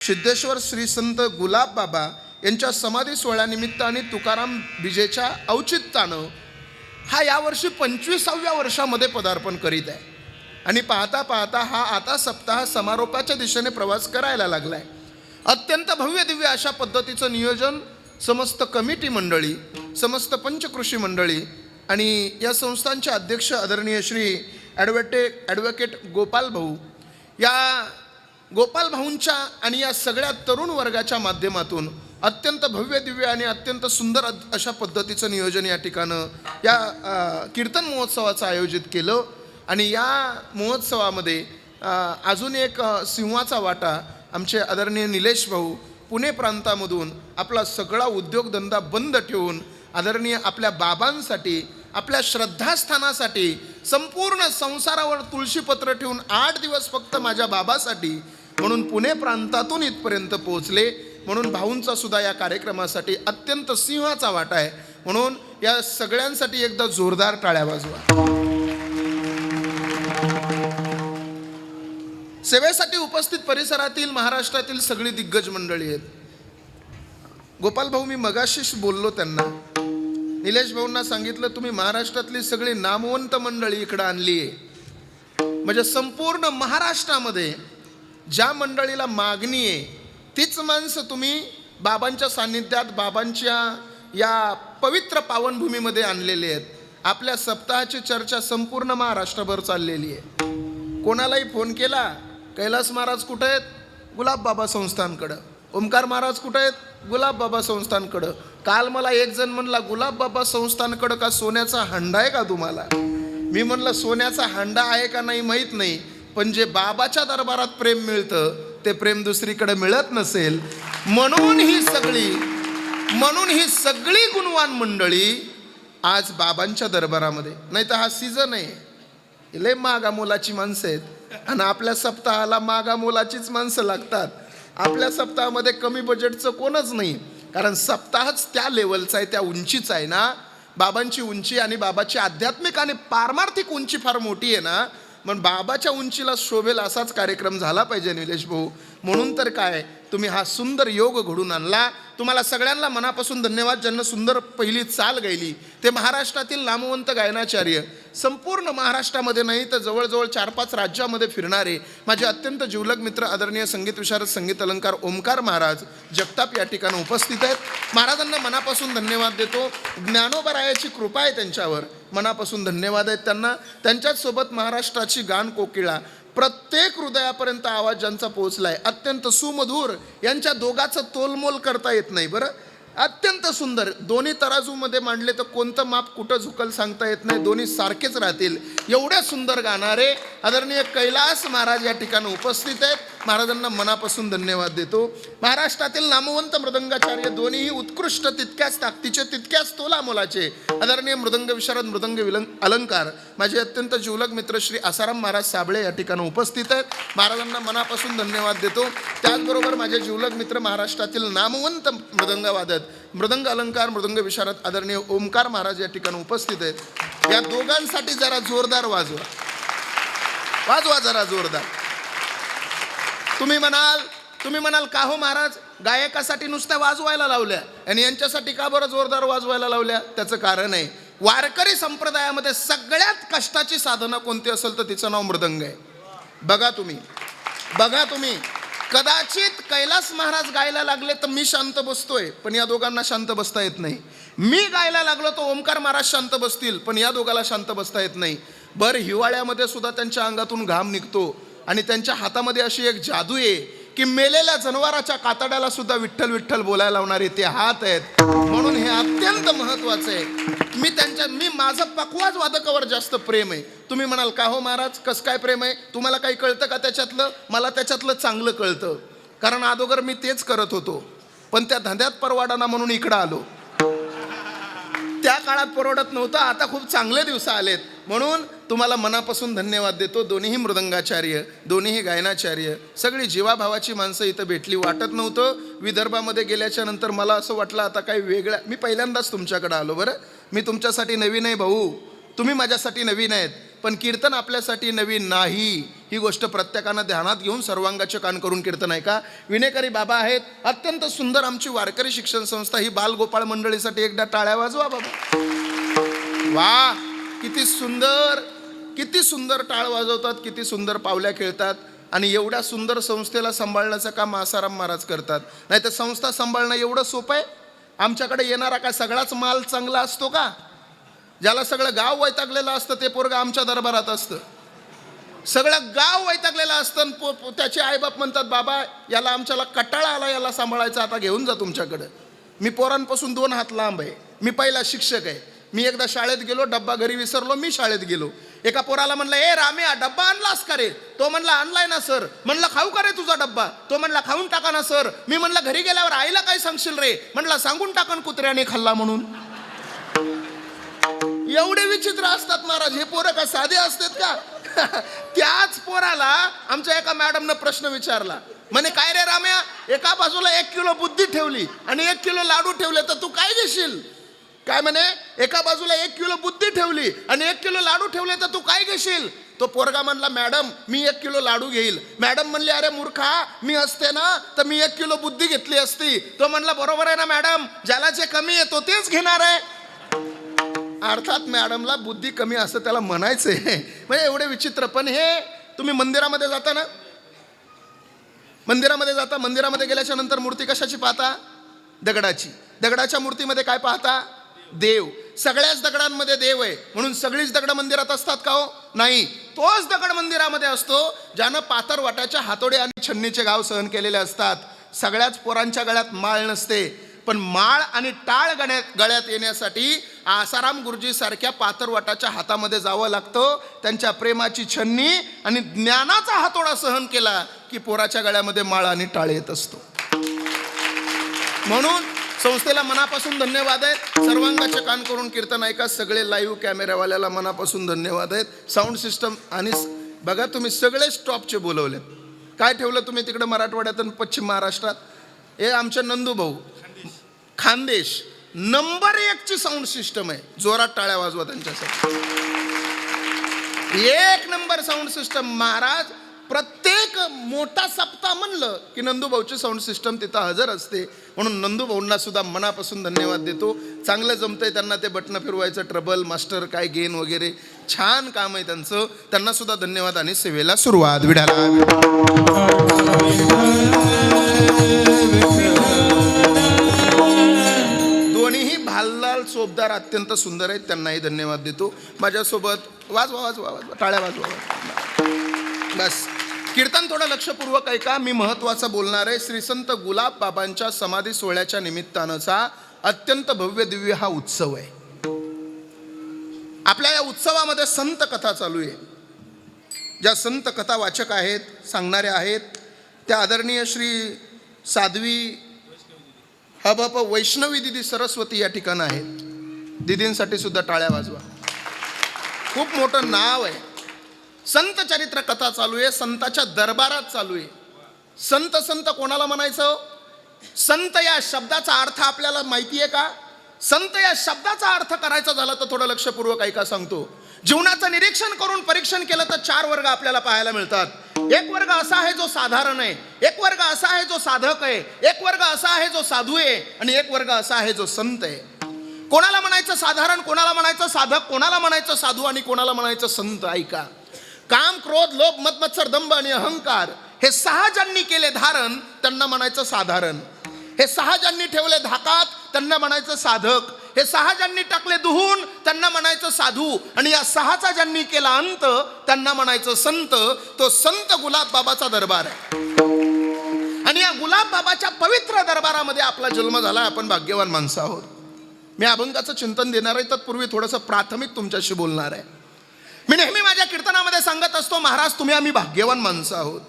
सिद्धेश्वर श्री संत गुलाब बाबा यांच्या समाधी सोहळ्यानिमित्त आणि तुकाराम बीजेच्या औचित्यानं हा यावर्षी 25व्या वर्षामध्ये पदार्पण करीत आहे आणि पाहता पाहता हा आता सप्ताह समारोपाच्या दिशेने प्रवास करायला लागलाय। अत्यंत भव्य दिव्य अशा पद्धतीचं नियोजन समस्त कमिटी मंडळी, समस्त पंचकृषी मंडळी आणि या संस्थांचे अध्यक्ष आदरणीय श्री ॲडव्होकेट गोपाल भाऊ, या गोपाल भाऊंच्या आणि या सगळ्या तरुण वर्गाच्या माध्यमातून अत्यंत भव्य दिव्य आणि अत्यंत सुंदर अशा पद्धतीचं नियोजन या ठिकाणं या कीर्तन महोत्सवाचं आयोजित केलं। आणि या महोत्सवामध्ये अजून एक सिंहाचा वाटा आमचे आदरणीय निलेश भाऊ पुणे प्रांतामधून आपला सगळा उद्योगधंदा बंद ठेवून आदरणीय आपल्या बाबांसाठी, आपल्या श्रद्धास्थानासाठी संपूर्ण संसारावर तुळशीपत्र ठेवून 8 दिवस फक्त माझ्या बाबासाठी म्हणून पुणे प्रांतातून इथपर्यंत पोहोचले। म्हणून भाऊंचा सुद्धा या कार्यक्रमासाठी अत्यंत सिंहाचा वाटा आहे। म्हणून या सगळ्यांसाठी एकदा जोरदार टाळ्या वाजवा। सेवेसाठी उपस्थित परिसरातील महाराष्ट्रातील सगळी दिग्गज मंडळी आहेत। गोपाल भाऊ, मी मगाशीच बोललो त्यांना, निलेश भाऊंना सांगितलं तुम्ही महाराष्ट्रातली सगळी नामवंत मंडळी इकडे आणली आहे, म्हणजे संपूर्ण महाराष्ट्रामध्ये ज्या मंडळीला मागणी आहे तीच माणसं तुम्ही बाबांच्या सान्निध्यात, बाबांच्या या पवित्र पावनभूमीमध्ये आणलेले आहेत। आपल्या सप्ताहाची चर्चा संपूर्ण महाराष्ट्रभर चाललेली आहे। कोणालाही फोन केला, कैलास महाराज कुठे आहेत? गुलाब बाबा संस्थानकडं। ओमकार महाराज कुठे आहेत? गुलाब बाबा संस्थानकडं। काल मला एक जण म्हणला, गुलाब बाबा संस्थानकडं का सोन्याचा हंडा आहे का तुम्हाला? मी म्हणलं सोन्याचा हंडा आहे का नाही माहीत नाही, पण जे बाबाच्या दरबारात प्रेम मिळतं ते प्रेम दुसरीकडे मिळत नसेल। म्हणून ही सगळी गुणवान मंडळी आज बाबांच्या दरबारामध्ये, नाही तर हा सीझन आहे, लय मागा मोलाची माणसं आहेत आणि आपल्या सप्ताहाला मागा मोलाचीच माणसं लागतात। आपल्या सप्ताहामध्ये कमी बजेटचं कोणच नाही, कारण सप्ताहच त्या लेवलचा आहे, त्या उंचीचा आहे ना। बाबांची उंची आणि बाबाची आध्यात्मिक आणि पारमार्थिक उंची फार मोठी आहे ना, मग बाबाच्या उंचीला शोभेल असाच कार्यक्रम झाला पाहिजे निलेश भाऊ। म्हणून तर काय, तुम्ही हा सुंदर योग घडून आणला। तुम्हाला सगळ्यांना मनापासून धन्यवाद। ज्यांना सुंदर पहिली चाल गायली ते महाराष्ट्रातील नामवंत गायनाचार्य, संपूर्ण महाराष्ट्रामध्ये नाही तर जवळजवळ 4-5 राज्यामध्ये फिरणारे माझे अत्यंत जिवलग मित्र आदरणीय संगीत विशारद, संगीत अलंकार ओमकार महाराज जगताप या ठिकाणी उपस्थित आहेत। महाराजांना मनापासून धन्यवाद देतो। ज्ञानोबरायाची कृपा आहे त्यांच्यावर, मनापासून धन्यवाद आहेत त्यांना। त्यांच्याचसोबत महाराष्ट्राची गान कोकिळा, प्रत्येक हृदयापर्यंत आवाज ज्यांचा पोहोचलाय, अत्यंत सुमधुर, यांच्या दोघाचं तोलमोल करता येत नाही बरं। अत्यंत सुंदर, दोन्ही तराजूमध्ये मांडले तर कोणतं माप कुठं झुकल सांगता येत नाही, दोन्ही सारखेच राहतील एवढे सुंदर गाणारे आदरणीय कैलास महाराज या ठिकाणी उपस्थित आहेत। महाराजांना मनापासून धन्यवाद देतो। महाराष्ट्रातील नामवंत मृदंगाचार्य, दोन्हीही उत्कृष्ट, तितक्याच ताकदीचे, तितक्याच तोला मोलाचे आदरणीय मृदंग विशारद, मृदंग अलंकार माझे अत्यंत जिवलग मित्र श्री आसाराम महाराज साबळे या ठिकाणी उपस्थित आहेत। महाराजांना मनापासून धन्यवाद देतो। त्याचबरोबर माझे जिवलग मित्र महाराष्ट्रातील नामवंत मृदंगवादक, मृदंग अलंकार, मृदंग विशारद आदरणीय ओमकार महाराज या ठिकाणी उपस्थित आहेत। या दोघांसाठी जरा जोरदार वाजवा, वाजवा जरा जोरदार। तुम्ही म्हणाल का हो महाराज, गायकासाठी नुसत्या वाजवायला लावल्या आणि यांच्यासाठी का बरं जोरदार वाजवायला लावल्या? त्याचं कारण आहे, वारकरी संप्रदायामध्ये सगळ्यात कष्टाची साधना कोणती असेल तर तिचं नाव मृदंग आहे। बघा तुम्ही कदाचित कैलास महाराज गायला लागले तर मी शांत बसतोय, पण या दोघांना शांत बसता येत नाही। मी गायला लागलो तर ओमकार महाराज शांत बसतील, पण या दोघाला शांत बसता येत नाही। बरं, हिवाळ्यामध्ये सुद्धा त्यांच्या अंगातून घाम निघतो आणि त्यांच्या हातामध्ये अशी एक जादू आहे की मेलेल्या जनावराच्या कातड्याला सुद्धा विठ्ठल विठ्ठल बोलायला लावणारे ते हात आहेत। म्हणून हे अत्यंत महत्वाचं आहे। मी माझं पखवाज वादकावर जास्त प्रेम आहे। तुम्ही म्हणाल का हो महाराज, कसं काय प्रेम आहे? तुम्हाला काही कळतं का त्याच्यातलं? मला त्याच्यातलं चांगलं कळतं, कारण अगोदर मी तेच करत होतो, पण त्या धंद्यात परवाडाना म्हणून इकडं आलो। त्या काळात परवडत नव्हतं, आता खूप चांगले दिवस आलेत। म्हणून तुम्हाला मनापासून धन्यवाद देतो। दोन्हीही मृदंगाचार्य, दोन्हीही गायनाचार्य, सगळी जीवाभावाची माणसं इथं भेटली। वाटत नव्हतं। विदर्भामध्ये गेल्याच्या नंतर मला असं वाटलं आता काही वेगळं, मी पहिल्यांदाच तुमच्याकडे आलो बरं। मी तुमच्यासाठी नवीन आहे भाऊ, तुम्ही माझ्यासाठी नवीन आहेत, पण कीर्तन आपल्यासाठी नवीन नाही ही गोष्ट प्रत्येकानं ध्यानात घेऊन सर्वांगाचे कान करून कीर्तन ऐका. विनेकरी बाबा आहेत, अत्यंत सुंदर आमची वारकरी शिक्षण संस्था. ही बालगोपाळ मंडळीसाठी एकदा टाळ्या वाजवा बाबा. वा, किती सुंदर, किती सुंदर टाळ वाजवतात, किती सुंदर पावल्या खेळतात. आणि एवढ्या सुंदर संस्थेला सांभाळण्याचं काम आसाराम महाराज करतात. नाही तर संस्था सांभाळणं एवढं सोपं आहे? आमच्याकडे येणारा काय सगळाच माल चांगला असतो का? ज्याला सगळं गाव वैतागलेलं असतं ते पोरगं आमच्या दरबारात असतं. सगळं गाव वैतागलेलं असतं, त्याचे आईबाप म्हणतात बाबा याला आमच्याला कटाळा आला, याला सांभाळायचं, आता घेऊन जा तुमच्याकडे. मी पोरांपासून 2 हात लांब आहे. मी पहिला शिक्षक आहे. मी एकदा शाळेत गेलो, डब्बा घरी विसरलो, मी शाळेत गेलो. एका पोराला म्हणलं, ए राम्या डब्बा आणलास का रे? तो म्हणला आणलाय ना सर. म्हणलं खाऊ का रे तुझा डब्बा? तो म्हणला खाऊन टाका ना सर. मी म्हणलं घरी गेल्यावर आईला काय सांगशील रे? म्हणला सांगून टाकन कुत्र्याने खाल्ला म्हणून. एवढे विचित्र असतात महाराज हे पोरं, का साधे असतात का? त्याच पोराला आमच्या एका मॅडमनं प्रश्न विचारला, म्हणे काय रे राम्या, एका बाजूला 1 किलो बुद्धी ठेवली आणि 1 किलो लाडू ठेवले तर तू काय घेशील? काय म्हणे, एका बाजूला 1 किलो बुद्धी ठेवली आणि 1 किलो लाडू ठेवले तर तू काय घेशील? तो पोरगा म्हणला मॅडम मी 1 किलो लाडू घेईल. मॅडम म्हणली अरे मूर्खा, मी असते ना तर मी 1 किलो बुद्धी घेतली असती. तो म्हणला बरोबर आहे ना मॅडम, ज्याला जे कमी आहे तो तेच घेणार आहे. अर्थात मॅडमला बुद्धी कमी असं त्याला म्हणायचंय. म्हणजे एवढे विचित्र. पण हे तुम्ही मंदिरामध्ये जाता ना, मंदिरामध्ये गेल्याच्या नंतर मूर्ती कशाची पाहता? दगडाची. दगडाच्या मूर्तीमध्ये काय पाहता? देव. सगळ्याच दगडांमध्ये देव आहे म्हणून सगळीच दगड मंदिरात असतात का हो? नाही. तोच दगड मंदिरामध्ये असतो ज्यानं पातरवाटाच्या हातोडे आणि छन्नीचे घाव सहन केलेले असतात. सगळ्याच पोरांच्या गळ्यात माळ नसते, पण माळ आणि टाळ गळ्यात येण्यासाठी आसाराम गुरुजी सारख्या पातरवाटाच्या हातामध्ये जावं लागतं. त्यांच्या प्रेमाची छन्नी आणि ज्ञानाचा हातोडा सहन केला की पोराच्या गळ्यामध्ये माळ आणि टाळ येत असतो. म्हणून संस्थेला मनापासून धन्यवाद आहेत. सर्वांगाचे कान करून कीर्तन ऐका. सगळे लाईव्ह कॅमेरावाल्याला मनापासून धन्यवाद आहेत. साऊंड सिस्टम आणि बघा तुम्ही सगळे स्टॉपचे बोलवले. काय ठेवलं तुम्ही तिकडे मराठवाड्यात आणि पश्चिम महाराष्ट्रात? हे आमचे नंदू भाऊ खानदेश नंबर 1 ची साऊंड सिस्टम आहे. जोरात टाळ्या वाजवा त्यांच्यासाठी. 1 नंबर साऊंड सिस्टम. महाराज प्रत्येक मोठा सप्ताह म्हणलं की नंदूभाऊची साऊंड सिस्टम तिथं हजर असते. म्हणून नंदूभाऊंना सुद्धा मनापासून धन्यवाद देतो. चांगलं जमतंय त्यांना ते बटणं फिरवायचं, ट्रबल मास्टर काय गेन वगैरे छान काम आहे त्यांचं. त्यांना सुद्धा धन्यवाद आणि सेवेला सुरुवात. विडाला दोन्हीही भाललाल चोपदार अत्यंत सुंदर आहेत, त्यांनाही धन्यवाद देतो. माझ्यासोबत वाजवा टाळ्या वाजवा. बस कीर्तन थोडं लक्षपूर्वक ऐका. मी महत्त्वाचं बोलणार आहे. श्री संत गुलाब बाबांच्या समाधी सोहळ्याच्या निमित्तानंचा अत्यंत भव्य दिव्य हा उत्सव आहे. आपल्या या उत्सवामध्ये संत कथा चालू आहे. ज्या संत कथा वाचक आहेत, सांगणारे आहेत, त्या आदरणीय श्री साध्वी हबप वैष्णवी दिदी सरस्वती या ठिकाणी आहेत. दिदींसाठी सुद्धा टाळ्या वाजवा. खूप मोठं नाव आहे. संत चरित्र कथा चालू आहे. संताच्या दरबारात चालू आहे. संत कोणाला म्हणायचं? संत या शब्दाचा अर्थ आपल्याला माहिती आहे का? संत या शब्दाचा अर्थ करायचा झाला तर थोडं लक्षपूर्वक ऐका सांगतो. जीवनाचं निरीक्षण करून परीक्षण केलं तर 4 वर्ग आपल्याला पाहायला मिळतात. एक वर्ग असा आहे जो साधारण आहे, एक वर्ग असा आहे जो साधक आहे, एक वर्ग असा आहे जो साधू आहे आणि एक वर्ग असा आहे जो संत आहे. कोणाला म्हणायचं साधारण, कोणाला म्हणायचं साधक, कोणाला म्हणायचं साधू आणि कोणाला म्हणायचं संत. ऐका. काम, क्रोध, लोभ, मद, मत्सर, दंभ आणि अहंकार हे 6 ज्यांनी केले धारण त्यांना म्हणायचं साधारण. हे 6 ज्यांनी ठेवले धाकात त्यांना म्हणायचं साधक. हे 6 ज्यांनी टाकले दुहून त्यांना म्हणायचं साधू. आणि या 6चा ज्यांनी केला अंत त्यांना म्हणायचं संत. तो संत गुलाब बाबाचा दरबार आहे. आणि या गुलाब बाबाच्या पवित्र दरबारामध्ये आपला जन्म झाला. आपण भाग्यवान माणसं आहोत. मी अभंगाचं चिंतन देणार आहे, तत्पूर्वी थोडंसं प्राथमिक तुमच्याशी बोलणार आहे. मी नेहमी माझ्या कीर्तनामध्ये सांगत असतो, महाराज तुम्ही आम्ही भाग्यवान माणसं आहोत.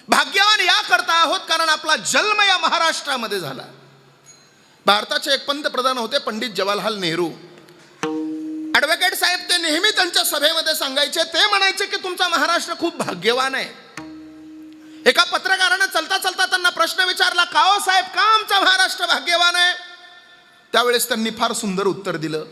भाग्यवान या करता आहोत कारण आपला जन्म या महाराष्ट्रामध्ये झाला. भारताचे एक पंतप्रधान होते पंडित जवाहरलाल नेहरू. ॲडव्होकेट साहेब ते नेहमी त्यांच्या सभेमध्ये सांगायचे, ते म्हणायचे की तुमचा महाराष्ट्र खूप भाग्यवान आहे. एका पत्रकारानं चलता चलता त्यांना प्रश्न विचारला, का हो साहेब का आमचा महाराष्ट्र भाग्यवान आहे? त्यावेळेस त्यांनी फार सुंदर उत्तर दिलं.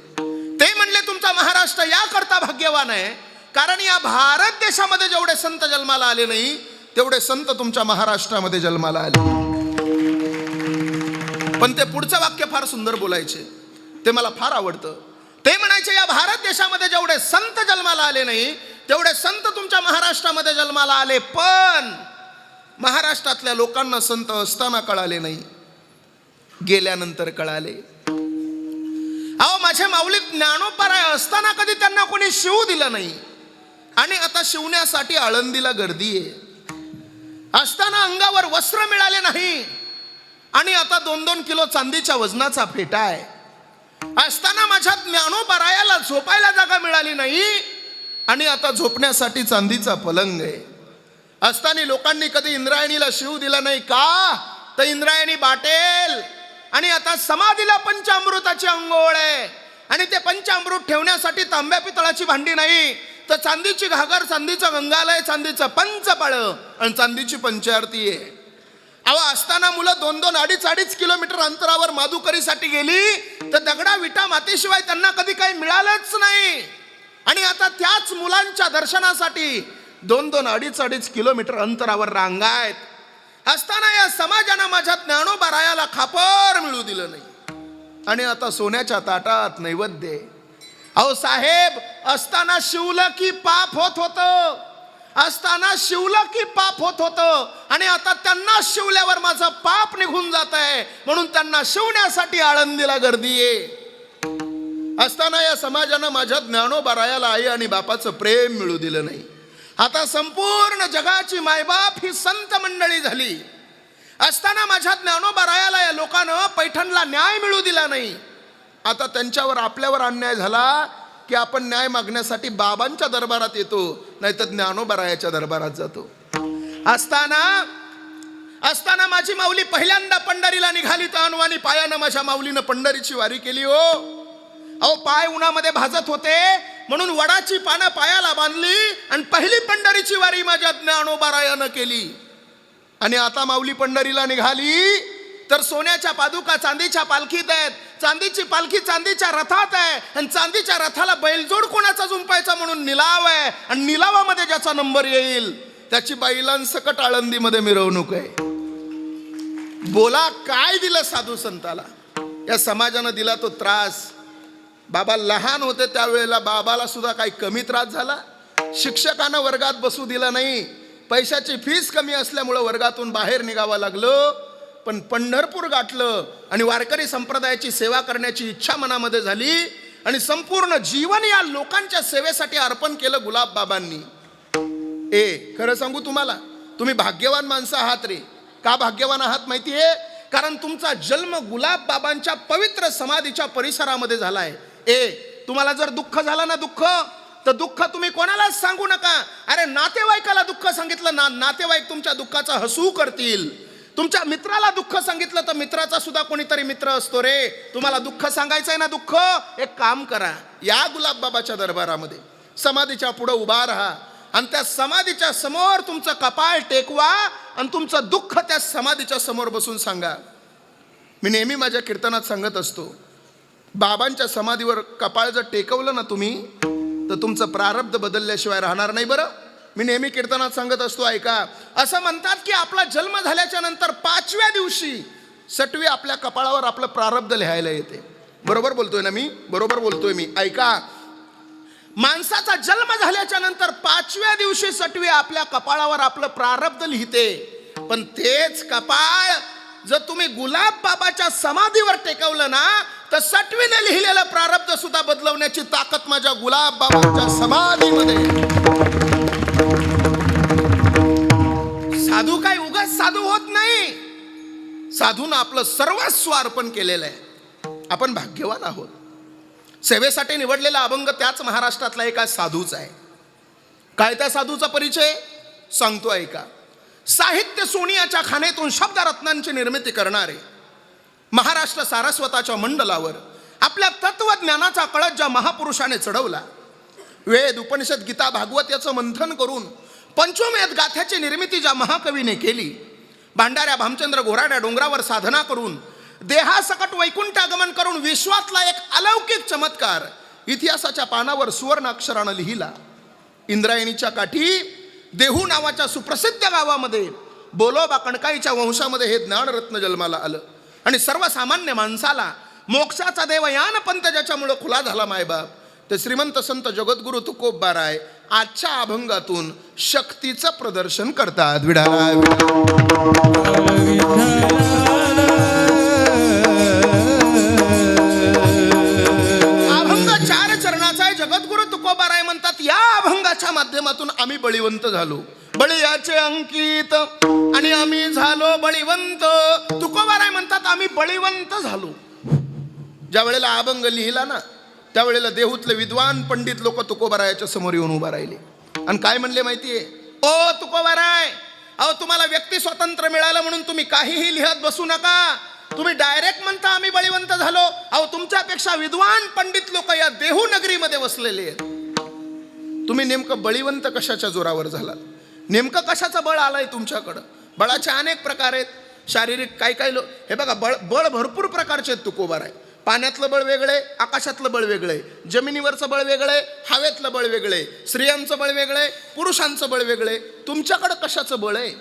ते म्हणले तुमचा महाराष्ट्र या करता भाग्यवान आहे कारण या भारत देशामध्ये जेवढे संत जन्माला आले नाही तेवढे संत तुमच्या महाराष्ट्रामध्ये जन्माला आले. पण ते पुढचं वाक्य फार सुंदर बोलायचे, ते मला फार आवडतं. ते म्हणायचे या भारत देशामध्ये जेवढे संत जन्माला आले नाही तेवढे संत तुमच्या महाराष्ट्रामध्ये जन्माला आले, पण महाराष्ट्रातल्या लोकांना संत असताना कळाले नाही, गेल्यानंतर कळाले. अहो माझे माऊली ज्ञानोबराय असताना कधी त्यांना कोणी शिवू दिलं नाही, आणि आता शिवण्यासाठी आळंदीला गर्दी आहे. असताना अंगावर वस्त्र मिळाले नाही, आणि आता 2-2 किलो चांदीच्या वजनाचा फेटा आहे. असताना माझ्या ज्ञानोबरायाला झोपायला जागा मिळाली नाही, आणि आता झोपण्यासाठी चांदीचा पलंग आहे. असताना लोकांनी कधी इंद्रायणीला शिव दिला नाही का, तर इंद्रायणी बाटेल. आणि आता समाधीला पंचामृताची अंघोळ आहे, आणि ते पंचामृत ठेवण्यासाठी तांब्या पितळाची भांडी नाही, तर चांदीची घागर, चांदीचं गंगालय, चांदीचं पंचपाळ आणि चांदीची पंचारती आहे. अहो असताना मुलं 2-2, 2.5 किलोमीटर अंतरावर माधुकरीसाठी गेली, तर दगडा विटा मातेशिवाय त्यांना कधी काही मिळालंच नाही. आणि आता त्याच मुलांच्या दर्शनासाठी 2-2, 2.5 किलोमीटर अंतरावर रांगा आहेत. असताना या समाजानं माझ्या ज्ञानोबरायाला खापर मिळू दिलं नाही, आणि आता सोन्याच्या ताटात नैवेद्य. अहो साहेब, असताना शिवलं की पाप होत होतं, असताना शिवलं की पाप होत होतं, आणि आता त्यांना शिवल्यावर माझं पाप निघून जात आहे, म्हणून त्यांना शिवण्यासाठी आळंदीला गर्दी आहे. असताना या समाजानं माझ्या ज्ञानोबरायाला आई आणि बापाचं प्रेम मिळू दिलं नाही. आता संपूर्ण जगाची मायबाप ही संत मंडळी झाली. असताना माझ्या ज्ञानोबरायाला या लोकांना पैठणला न्याय मिळू दिला नाही. आता त्यांच्यावर आपल्यावर अन्याय झाला की आपण न्याय मागण्यासाठी बाबांच्या दरबारात येतो, नाही तर ज्ञानोबरायाच्या दरबारात जातो. असताना माझी माऊली पहिल्यांदा पंढरीला निघाली, तर अनवाणी पायानं माझ्या माऊलीनं पंढरीची वारी केली. हो अहो पाय उन्हामध्ये भाजत होते, म्हणून वडाची पानं पायाला बांधली, आणि पहिली पंढरीची वारी माझ्या ज्ञानोबरायानं केली. आणि आता माऊली पंढरीला निघाली, तर सोन्याच्या पादुका चांदीच्या पालखीत आहेत, चांदीची पालखी चांदीच्या रथात आहे, आणि चांदीच्या रथाला बैलजोड कोणाचा जुंपायचा म्हणून निलाव आहे, आणि निलावामध्ये ज्याचा नंबर येईल त्याची बैलांसकट आळंदीमध्ये मिरवणूक आहे. बोला काय दिलं साधू संताला, या समाजानं दिला तो त्रास. बाबा लहान होते त्यावेळेला बाबाला सुद्धा काही कमी त्रास झाला. शिक्षकांना वर्गात बसू दिलं नाही, पैशाची फीस कमी असल्यामुळं वर्गातून बाहेर निघावं लागलं. पण पंढरपूर गाठलं, आणि वारकरी संप्रदायाची सेवा करण्याची इच्छा मनामध्ये झाली, आणि संपूर्ण जीवन या लोकांच्या सेवेसाठी अर्पण केलं गुलाब बाबांनी. खरं सांगू तुम्हाला, तुम्ही भाग्यवान माणसं आहात रे. का भाग्यवान आहात माहिती आहे? कारण तुमचा जन्म गुलाब बाबांच्या पवित्र समाधीच्या परिसरामध्ये झालाय. तुम्हाला जर दुःख झालं ना, तर दुःख तुम्ही कोणालाच सांगू नका. अरे नातेवाईकाला दुःख सांगितलं ना, नातेवाईक तुमच्या दुःखाचा हसू करतील. तुमच्या मित्राला दुःख सांगितलं तर मित्राचा सुद्धा कोणीतरी मित्र असतो रे. तुम्हाला दुःख सांगायचंय ना, दुःख, एक काम करा, या गुलाब बाबाच्या दरबारामध्ये समाधीच्या पुढे उभा राहा, आणि त्या समाधीच्या समोर तुमचं कपाळ टेकवा, आणि तुमचं दुःख त्या समाधीच्या समोर बसून सांगा. मी नेहमी माझ्या कीर्तनात सांगत असतो, बाबांच्या समाधीवर कपाळ जर टेकवलं ना तुम्ही, तर तुमचं प्रारब्ध बदलल्याशिवाय राहणार नाही. बरं, मी नेहमी कीर्तनात सांगत असतो, ऐका. असं म्हणतात की आपला जन्म झाल्याच्या नंतर 5व्या दिवशी सटवी आपल्या कपाळावर आपलं प्रारब्ध लिहायला येते. बरोबर बोलतोय ना मी? बरोबर बोलतोय मी. ऐका, माणसाचा जन्म झाल्याच्या नंतर 5व्या दिवशी सटवी आपल्या कपाळावर आपलं प्रारब्ध लिहिते. पण तेच कपाळ जर तुम्ही गुलाब बाबाच्या समाधीवर टेकवलं ना, तर सटवीने लिहिलेलं प्रारब्ध सुद्धा बदलवण्याची ताकद माझ्या गुलाब बाबांच्या समाधीमध्ये. साधू काय उगाच साधू होत नाही, साधून आपलं सर्वस्व अर्पण केलेलं आहे. आपण भाग्यवान आहोत. सेवेसाठी निवडलेला अभंग त्याच महाराष्ट्रातला एका साधूचा आहे. काय त्या साधूचा परिचय सांगतो, ऐका. साहित्य सोनियाच्या खाणेतून शब्दरत्नांची निर्मिती करणारे, महाराष्ट्र सारस्वताच्या मंडलावर आपल्या तत्वज्ञानाचा कळस ज्या महापुरुषाने चढवला, वेद उपनिषद गीता भागवत याचं मंथन करून पंचमेध गाथ्याची निर्मिती ज्या महाकवीने केली, भांडाऱ्या भामचंद्र घोराड्या डोंगरावर साधना करून देहासकट वैकुंठ आगमन करून विश्वातला एक अलौकिक चमत्कार इतिहासाच्या पानावर सुवर्ण अक्षरानं लिहिला, इंद्रायणीच्या काठी देहू नावाच्या सुप्रसिद्ध गावामध्ये बोलोबा कणकाईच्या वंशामध्ये हे ज्ञानरत्न जन्माला आलं. आणि सर्वसामान्य माणसाला मोक्षाचा देवयान पंथ ज्याच्यामुळं खुला झाला मायबाप, ते श्रीमंत संत जगद्गुरु तुकोबाराय आजच्या अभंगातून शक्तीचं प्रदर्शन करतात. विडाला अभंग 4 चरणाचा आहे. जगद्गुरु तुकोबाराय म्हणतात, या अभंगाच्या माध्यमातून आम्ही बळीवंत झालो. बळीयाचे अंकित आणि आम्ही झालो बळीवंत. तुकोबाराय म्हणतात आम्ही बळीवंत झालो. ज्या वेळेला अभंग लिहिला ना, त्यावेळेला देहूतले विद्वान पंडित लोक तुकोबारायाच्या समोर येऊन उभा राहिले आणि काय म्हणले माहितीये? ओ तुकोबाराय, अहो तुम्हाला व्यक्ती स्वातंत्र्य मिळालं म्हणून तुम्ही काहीही लिहत बसू नका. तुम्ही डायरेक्ट म्हणता आम्ही बळीवंत झालो. अहो तुमच्यापेक्षा विद्वान पंडित लोक या देहू नगरीमध्ये वसलेले आहेत. तुम्ही नेमकं बळीवंत कशाच्या जोरावर झालात? नेमकं कशाचं बळ आलंय तुमच्याकडं? बळाचे अनेक प्रकार आहेत. शारीरिक काही लोक, हे बघा, बळ भरपूर प्रकारचे आहेत तुकोबाराय. पाण्यातलं बळ वेगळे, आकाशातलं बळ वेगळे, जमिनीवरचं बळ वेगळे, हवेतलं बळ वेगळे, स्त्रियांचं बळ वेगळे, पुरुषांचं बळ वेगळे. तुमच्याकडं कशाचं बळ आहे?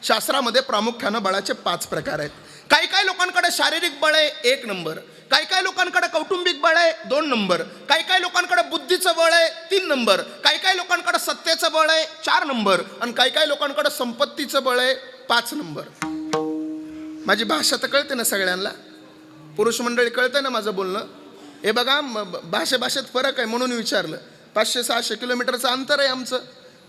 शास्त्रामध्ये प्रामुख्यानं बळाचे 5 प्रकार आहेत. काही लोकांकडे शारीरिक बळ आहे 1 नंबर, काही लोकांकडे कौटुंबिक बळ आहे 2 नंबर, काही लोकांकडे बुद्धीचं बळ आहे 3 नंबर, काही लोकांकडे सत्तेचं बळ आहे 4 नंबर, आणि काही लोकांकडे संपत्तीचं बळ आहे 5 नंबर. माझी भाषा तर कळते ना सगळ्यांना? पुरुष मंडळी कळतंय ना माझं बोलणं? हे बघा, भाषेत फरक आहे म्हणून विचारलं. 500-600 किलोमीटरचं अंतर आहे आमचं.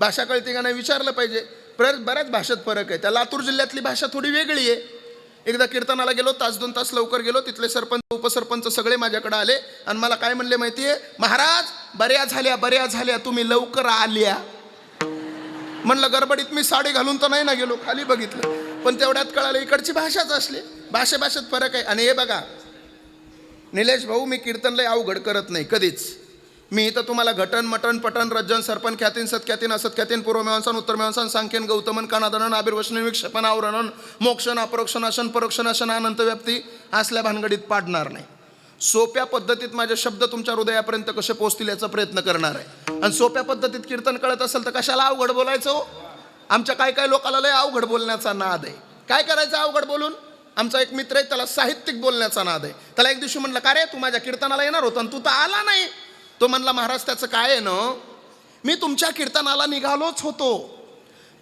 भाषा कळते का नाही विचारलं पाहिजे. बऱ्याच भाषेत फरक आहे. त्या लातूर जिल्ह्यातली भाषा थोडी वेगळी आहे. एकदा कीर्तनाला गेलो, 1-2 तास लवकर गेलो. तिथले सरपंच उपसरपंच सगळे माझ्याकडे आले आणि मला काय म्हणले माहितीये? महाराज, बऱ्या झाल्या तुम्ही लवकर आल्या. म्हणलं गडबडीत मी साडी घालून तर नाही ना गेलो, खाली बघितलं, पण तेवढ्यात कळालं इकडची भाषाच असली. भाषेत फरक आहे. आणि हे बघा निलेश भाऊ, मी कीर्तन लय अवघड करत नाही कधीच. मी इथं तुम्हाला घटन मटन पटन रज्जन सरपन ख्यातीन सत्ख्यातीन असत्ख्यातीन पूर्वमीमांसन उत्तरमीमांसन सांख्यन गौतमन कानादनन आबिर्वचन विक्षेपण आवरणन मोक्षण अपरोक्षणाशन परोक्षणाशन अनंत व्याप्ती असल्या भानगडीत पाडणार नाही. सोप्या पद्धतीत माझे शब्द तुमच्या हृदयापर्यंत कसे पोहोचतील याचा प्रयत्न करणार आहे. आणि सोप्या पद्धतीत कीर्तन कळत असेल तर कशाला अवघड बोलायचं हो? आमच्या काही लोकांना लय अवघड बोलण्याचा नाद आहे. काय करायचं अवघड बोलून? आमचा एक मित्र आहे, त्याला साहित्यिक बोलण्याचा नाद आहे. त्याला एक दिवशी म्हणलं, का रे तू माझ्या कीर्तनाला येणार होता आणि तू तर आला नाही. तो म्हणला, महाराज त्याचं काय आहे ना, मी तुमच्या कीर्तनाला निघालोच होतो,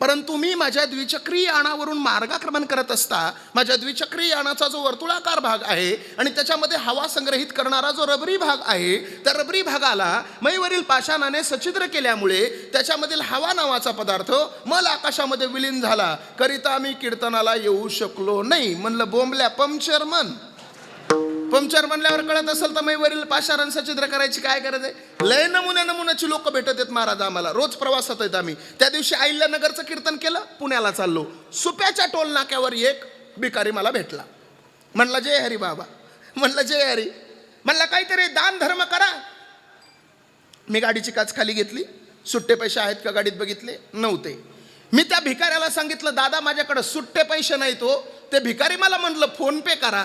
परंतु मी माझ्या द्विचक्री यानावरून मार्गक्रमण करत असता माझ्या द्विचक्री यानाचा जो वर्तुळाकार भाग आहे आणि त्याच्यामध्ये हवा संग्रहित करणारा जो रबरी भाग आहे, त्या रबरी भागाला मैवरील पाषाणाने सच्छिद्र केल्यामुळे त्याच्यामधील हवा नावाचा पदार्थ मल आकाशामध्ये विलीन झाला, करिता मी कीर्तनाला येऊ शकलो नाही. म्हणलं बोंबल्या पंक्चर म्हणल्यावर कळत असेल तर मैवरील पाषाण सच्छिद्र करायची काय गरज आहे? लय नमुन्याची लोक भेटत आहेत महाराज आम्हाला. रोज प्रवासात आहेत आम्ही. त्या दिवशी अहिल्यानगरचं कीर्तन केलं, पुण्याला चाललो. सुप्याच्या टोल नाक्यावर एक भिकारी मला भेटला. म्हणला, जय हरी बाबा. म्हणलं जय हरी. म्हणला काहीतरी दान धर्म करा. मी गाडीची काच खाली घेतली. सुट्टे पैसे आहेत का गाडीत बघितले, नव्हते. मी त्या भिकाऱ्याला सांगितलं, दादा माझ्याकडे सुट्टे पैसे नाहीत हो. ते भिकारी मला म्हणलं फोन पे करा.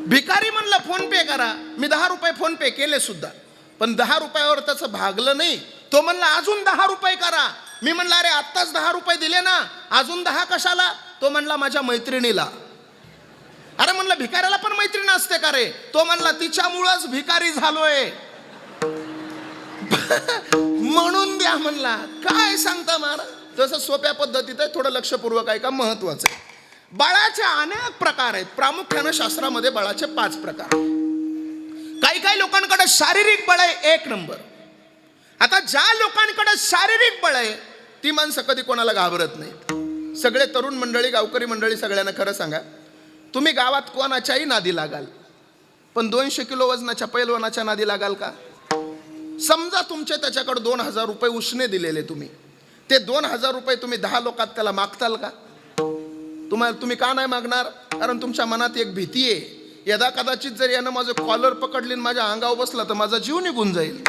भिकारी म्हणलं फोन पे करा. मी 10 रुपये फोन पे केले सुद्धा, पण 10 रुपयावर त्याचं भागलं नाही. तो म्हणला अजून 10 रुपये करा. मी म्हणलं अरे आत्ताच 10 रुपये दिले ना, अजून 10 कशाला? तो म्हणला माझ्या मैत्रिणीला. अरे म्हणलं भिकाऱ्याला पण मैत्रीण असते का रे? तो म्हणला तिच्यामुळंच भिकारी झालोय. म्हणून द्या म्हणला. काय सांगता महाराज? तसं सोप्या पद्धतीत आहे, थोडं लक्षपूर्वक आहे का, महत्वाचं आहे. बळाचे अनेक प्रकार आहेत. प्रामुख्याने शास्त्रामध्ये बळाचे 5 प्रकार. काही लोकांकडे शारीरिक बळ आहे 1 नंबर. आता ज्या लोकांकडे शारीरिक बळ आहे ती माणसं कधी कोणाला घाबरत नाहीत. सगळे तरुण मंडळी, गावकरी मंडळी, सगळ्यांना खरं सांगा, तुम्ही गावात कोणाच्याही नादी लागाल, पण 200 किलो वजनाच्या पैलवानाच्या नादी लागाल का? समजा तुमचे त्याच्याकडे 2000 रुपये उसने दिलेले, तुम्ही ते 2000 रुपये तुम्ही 10 लोकात त्याला मागताल का? तुम्ही का नाही मागणार? कारण तुमच्या मनात एक भीती आहे, यदा कदाचित जर यानं माझं कॉलर पकडली माझ्या अंगावर बसला तर माझा जीव निघून जाईल,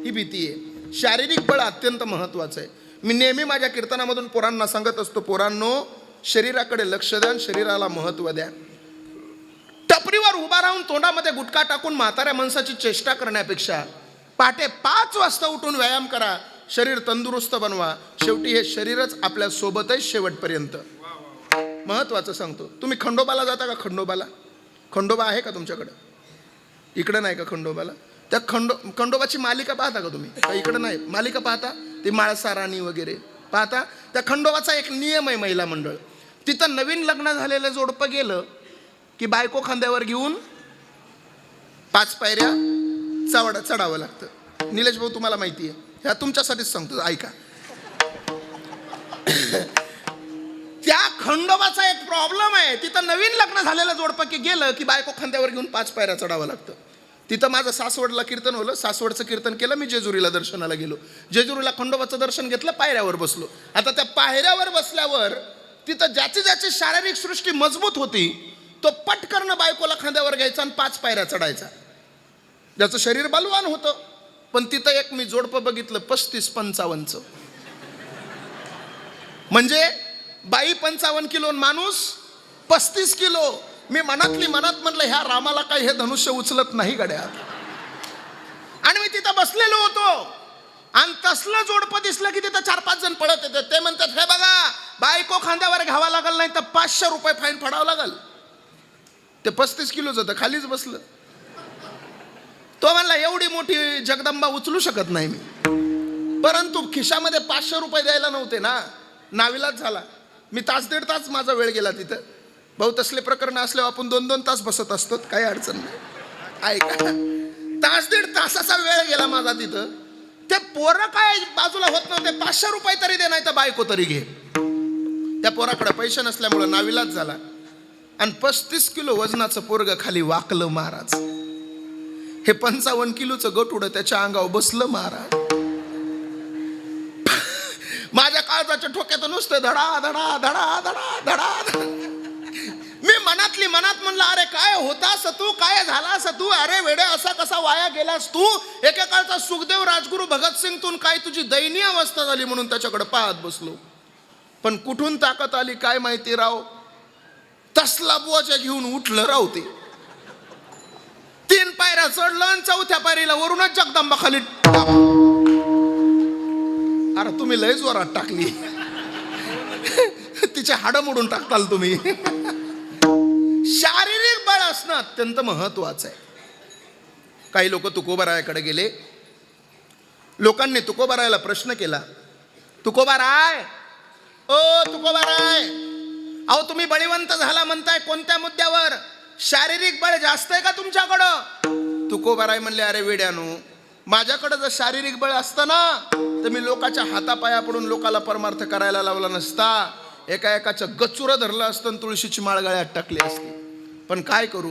ही भीती आहे. शारीरिक बळ अत्यंत महत्वाचं आहे. मी नेहमी माझ्या कीर्तनामधून पोरांना सांगत असतो, पोरांनो शरीराकडे लक्ष द्या, शरीराला महत्व द्या. टपरीवर उभा राहून तोंडामध्ये गुटखा टाकून म्हाताऱ्या माणसाची चेष्टा करण्यापेक्षा पहाटे 5 वाजता उठून व्यायाम करा, शरीर तंदुरुस्त बनवा. शेवटी हे शरीरच आपल्या सोबत आहे शेवटपर्यंत. महत्वाचं सांगतो, तुम्ही खंडोबाला जाता का? खंडोबा आहे का तुमच्याकडे? इकडे नाही का खंडोबाला? त्या खंडोबाची मालिका पाहता का तुम्ही? का इकडे नाही मालिका पाहता? ती माळसा राणी वगैरे पाहता? त्या खंडोबाचा एक नियम आहे, महिला मंडळ. तिथं नवीन लग्न झालेलं जोडपं गेलं की बायको खांद्यावर घेऊन 5 पायऱ्या चढावं लागतं. निलेश भाऊ तुम्हाला माहिती आहे, ह्या तुमच्यासाठीच सांगतो, ऐका. त्या खंडोबाचा एक प्रॉब्लेम आहे, तिथं नवीन लग्न झालेलं जोडपं की गेलं की बायको खांद्यावर घेऊन 5 पायऱ्या चढावं लागतं. तिथं माझं सासवडला कीर्तन होलं, सासवडचं कीर्तन केलं, मी जेजुरीला दर्शनाला गेलो. जेजुरीला खंडोबाचं दर्शन घेतलं, पायऱ्यावर बसलो. आता त्या पायऱ्यावर बसल्यावर तिथं ज्याची शारीरिक सृष्टी मजबूत होती तो पटकन बायकोला खांद्यावर घ्यायचा आणि 5 पायऱ्या चढायचा. ज्याचं शरीर बलवान होतं. पण तिथं एक मी जोडपं बघितलं 35-55चं. म्हणजे बाई 55 किलो, माणूस 35 किलो. मी मनात म्हणलं, ह्या रामाला काय हे धनुष्य उचलत नाही गड्यात. आणि मी तिथं बसलेलो होतो आणि तसलं जोडपं दिसलं की तिथं 4-5 जण पळत येते. ते म्हणतात, हे बघा, बायको खांद्यावर घ्यावा लागल, नाही तर 500 रुपये फाईन फाडावं लागल. ते 35 किलोच होतं, खालीच बसलं. तो म्हणला, एवढी मोठी जगदंबा उचलू शकत नाही मी. परंतु खिशामध्ये 500 रुपये द्यायला नव्हते ना, नाविलाज झाला. मी 1.5 तास माझा वेळ गेला तिथं. भाऊ, तसले प्रकरण असल्यावर आपण 2-2 तास बसत असतो, काही अडचण नाही. ऐका, 1.5 तासाचा वेळ गेला माझा तिथं. ते पोरं काय बाजूला होत नव्हते. 500 रुपये तरी दे, नाही तर बायको तरी घे. त्या पोराकडे पैसे नसल्यामुळे नाविलाज झाला आणि 35 किलो वजनाचं पोरग खाली वाकलं महाराज. हे 55 किलोचं गटुडं त्याच्या अंगावर बसलं महाराज. माझ्या काळजाच्या ठोक्यात नुसतं धडा धडा धडा धडा धडा. मी मनात म्हणलं, अरे काय होतास तू, काय झालास तू, अरे वेडे असा कसा वाया गेलास तू. एकेकाळचा सुखदेव राजगुरू भगतसिंग तून काय तुझी दयनीय अवस्था झाली म्हणून त्याच्याकडे पाहत बसलो. पण कुठून ताकद आली काय माहिती राव. तसला बोजा घेऊन उठलं राव. ते 3 पायऱ्या चढलं आणि 4थ्या पायरीला वरूनच जगदंबा खाली. अरे तुम्ही लय जोरात टाकली. तिचे हाडं मोडून टाकताल तुम्ही. शारीरिक बळ असणं अत्यंत महत्वाचं आहे. काही लोक तुकोबारायाकडे गेले. लोकांनी तुकोबारायाला प्रश्न केला, तुकोबाराय, ओ तुकोबाराय, अहो तुम्ही बळीवंत झाला म्हणताय, कोणत्या मुद्द्यावर? शारीरिक बळ जास्त आहे का तुमच्याकडं? तुकोबाराय म्हणले, अरे वेड्यानो, माझ्याकडे जर शारीरिक बळ असतं ना तर मी लोकांच्या हातापाया पडून लोकाला परमार्थ करायला लावला नसता. एकाचं गचुरं धरलं असतं आणि तुळशीची माळ गळ्यात टाकली असती. पण काय करू,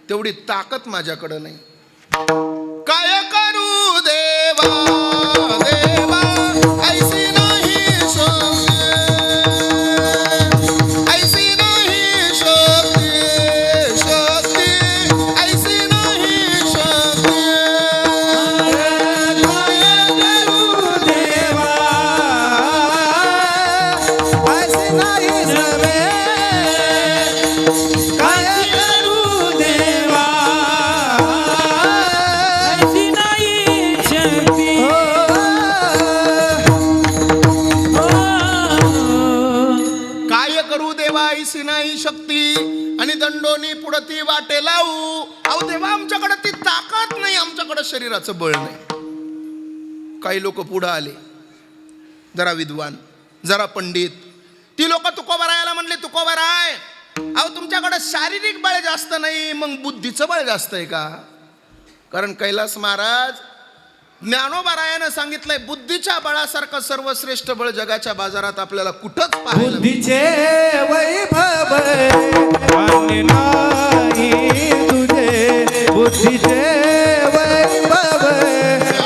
तेवढी ताकद माझ्याकडं नाही. काय करू देवा देवा, ऐसी नाही शक्ती, ऐसी नाही शक्ती, शक्ती ऐसी नाही शक्ती. काय करू देवा, ऐसी नाही नव्हे, काय करू देवा, ऐसी नाही शक्ती. काय करू देवा, ऐसी नाही शक्ती, आणि दंडोनी पुढती वाटे लावू. अहो देवा, आमच्याकडे ती ताकद नाही, आमच्याकडे शरीराचं बळ नाही. काही लोक पुढे आले, जरा विद्वान, जरा पंडित. ती लोक तुकोबारायाला म्हणले, तुकोबाराय, अहो तुमच्याकडे शारीरिक बळ जास्त नाही, मग बुद्धीचं बळ जास्त आहे का? कारण कैलास महाराज ज्ञानोबारायानं सांगितलंय, बुद्धीच्या बळासारखं सर्वश्रेष्ठ बळ जगाच्या बाजारात आपल्याला कुठंच पाहायला. बुद्धीचे वैभव अन्य नाही तुझे, बुद्धीचे वैभव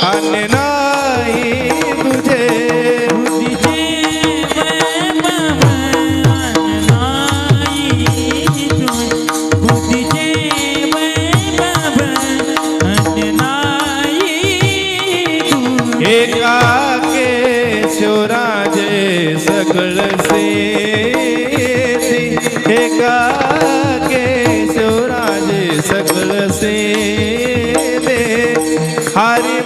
अन्य नाही तुझे, बुद्धीचे वैभव अन्य नाही तुझे, बुद्धीचे वैभव अन्य नाही तुझे. एका केशवराजे सकळ से, एका केशवराजे सकळ से दे हरि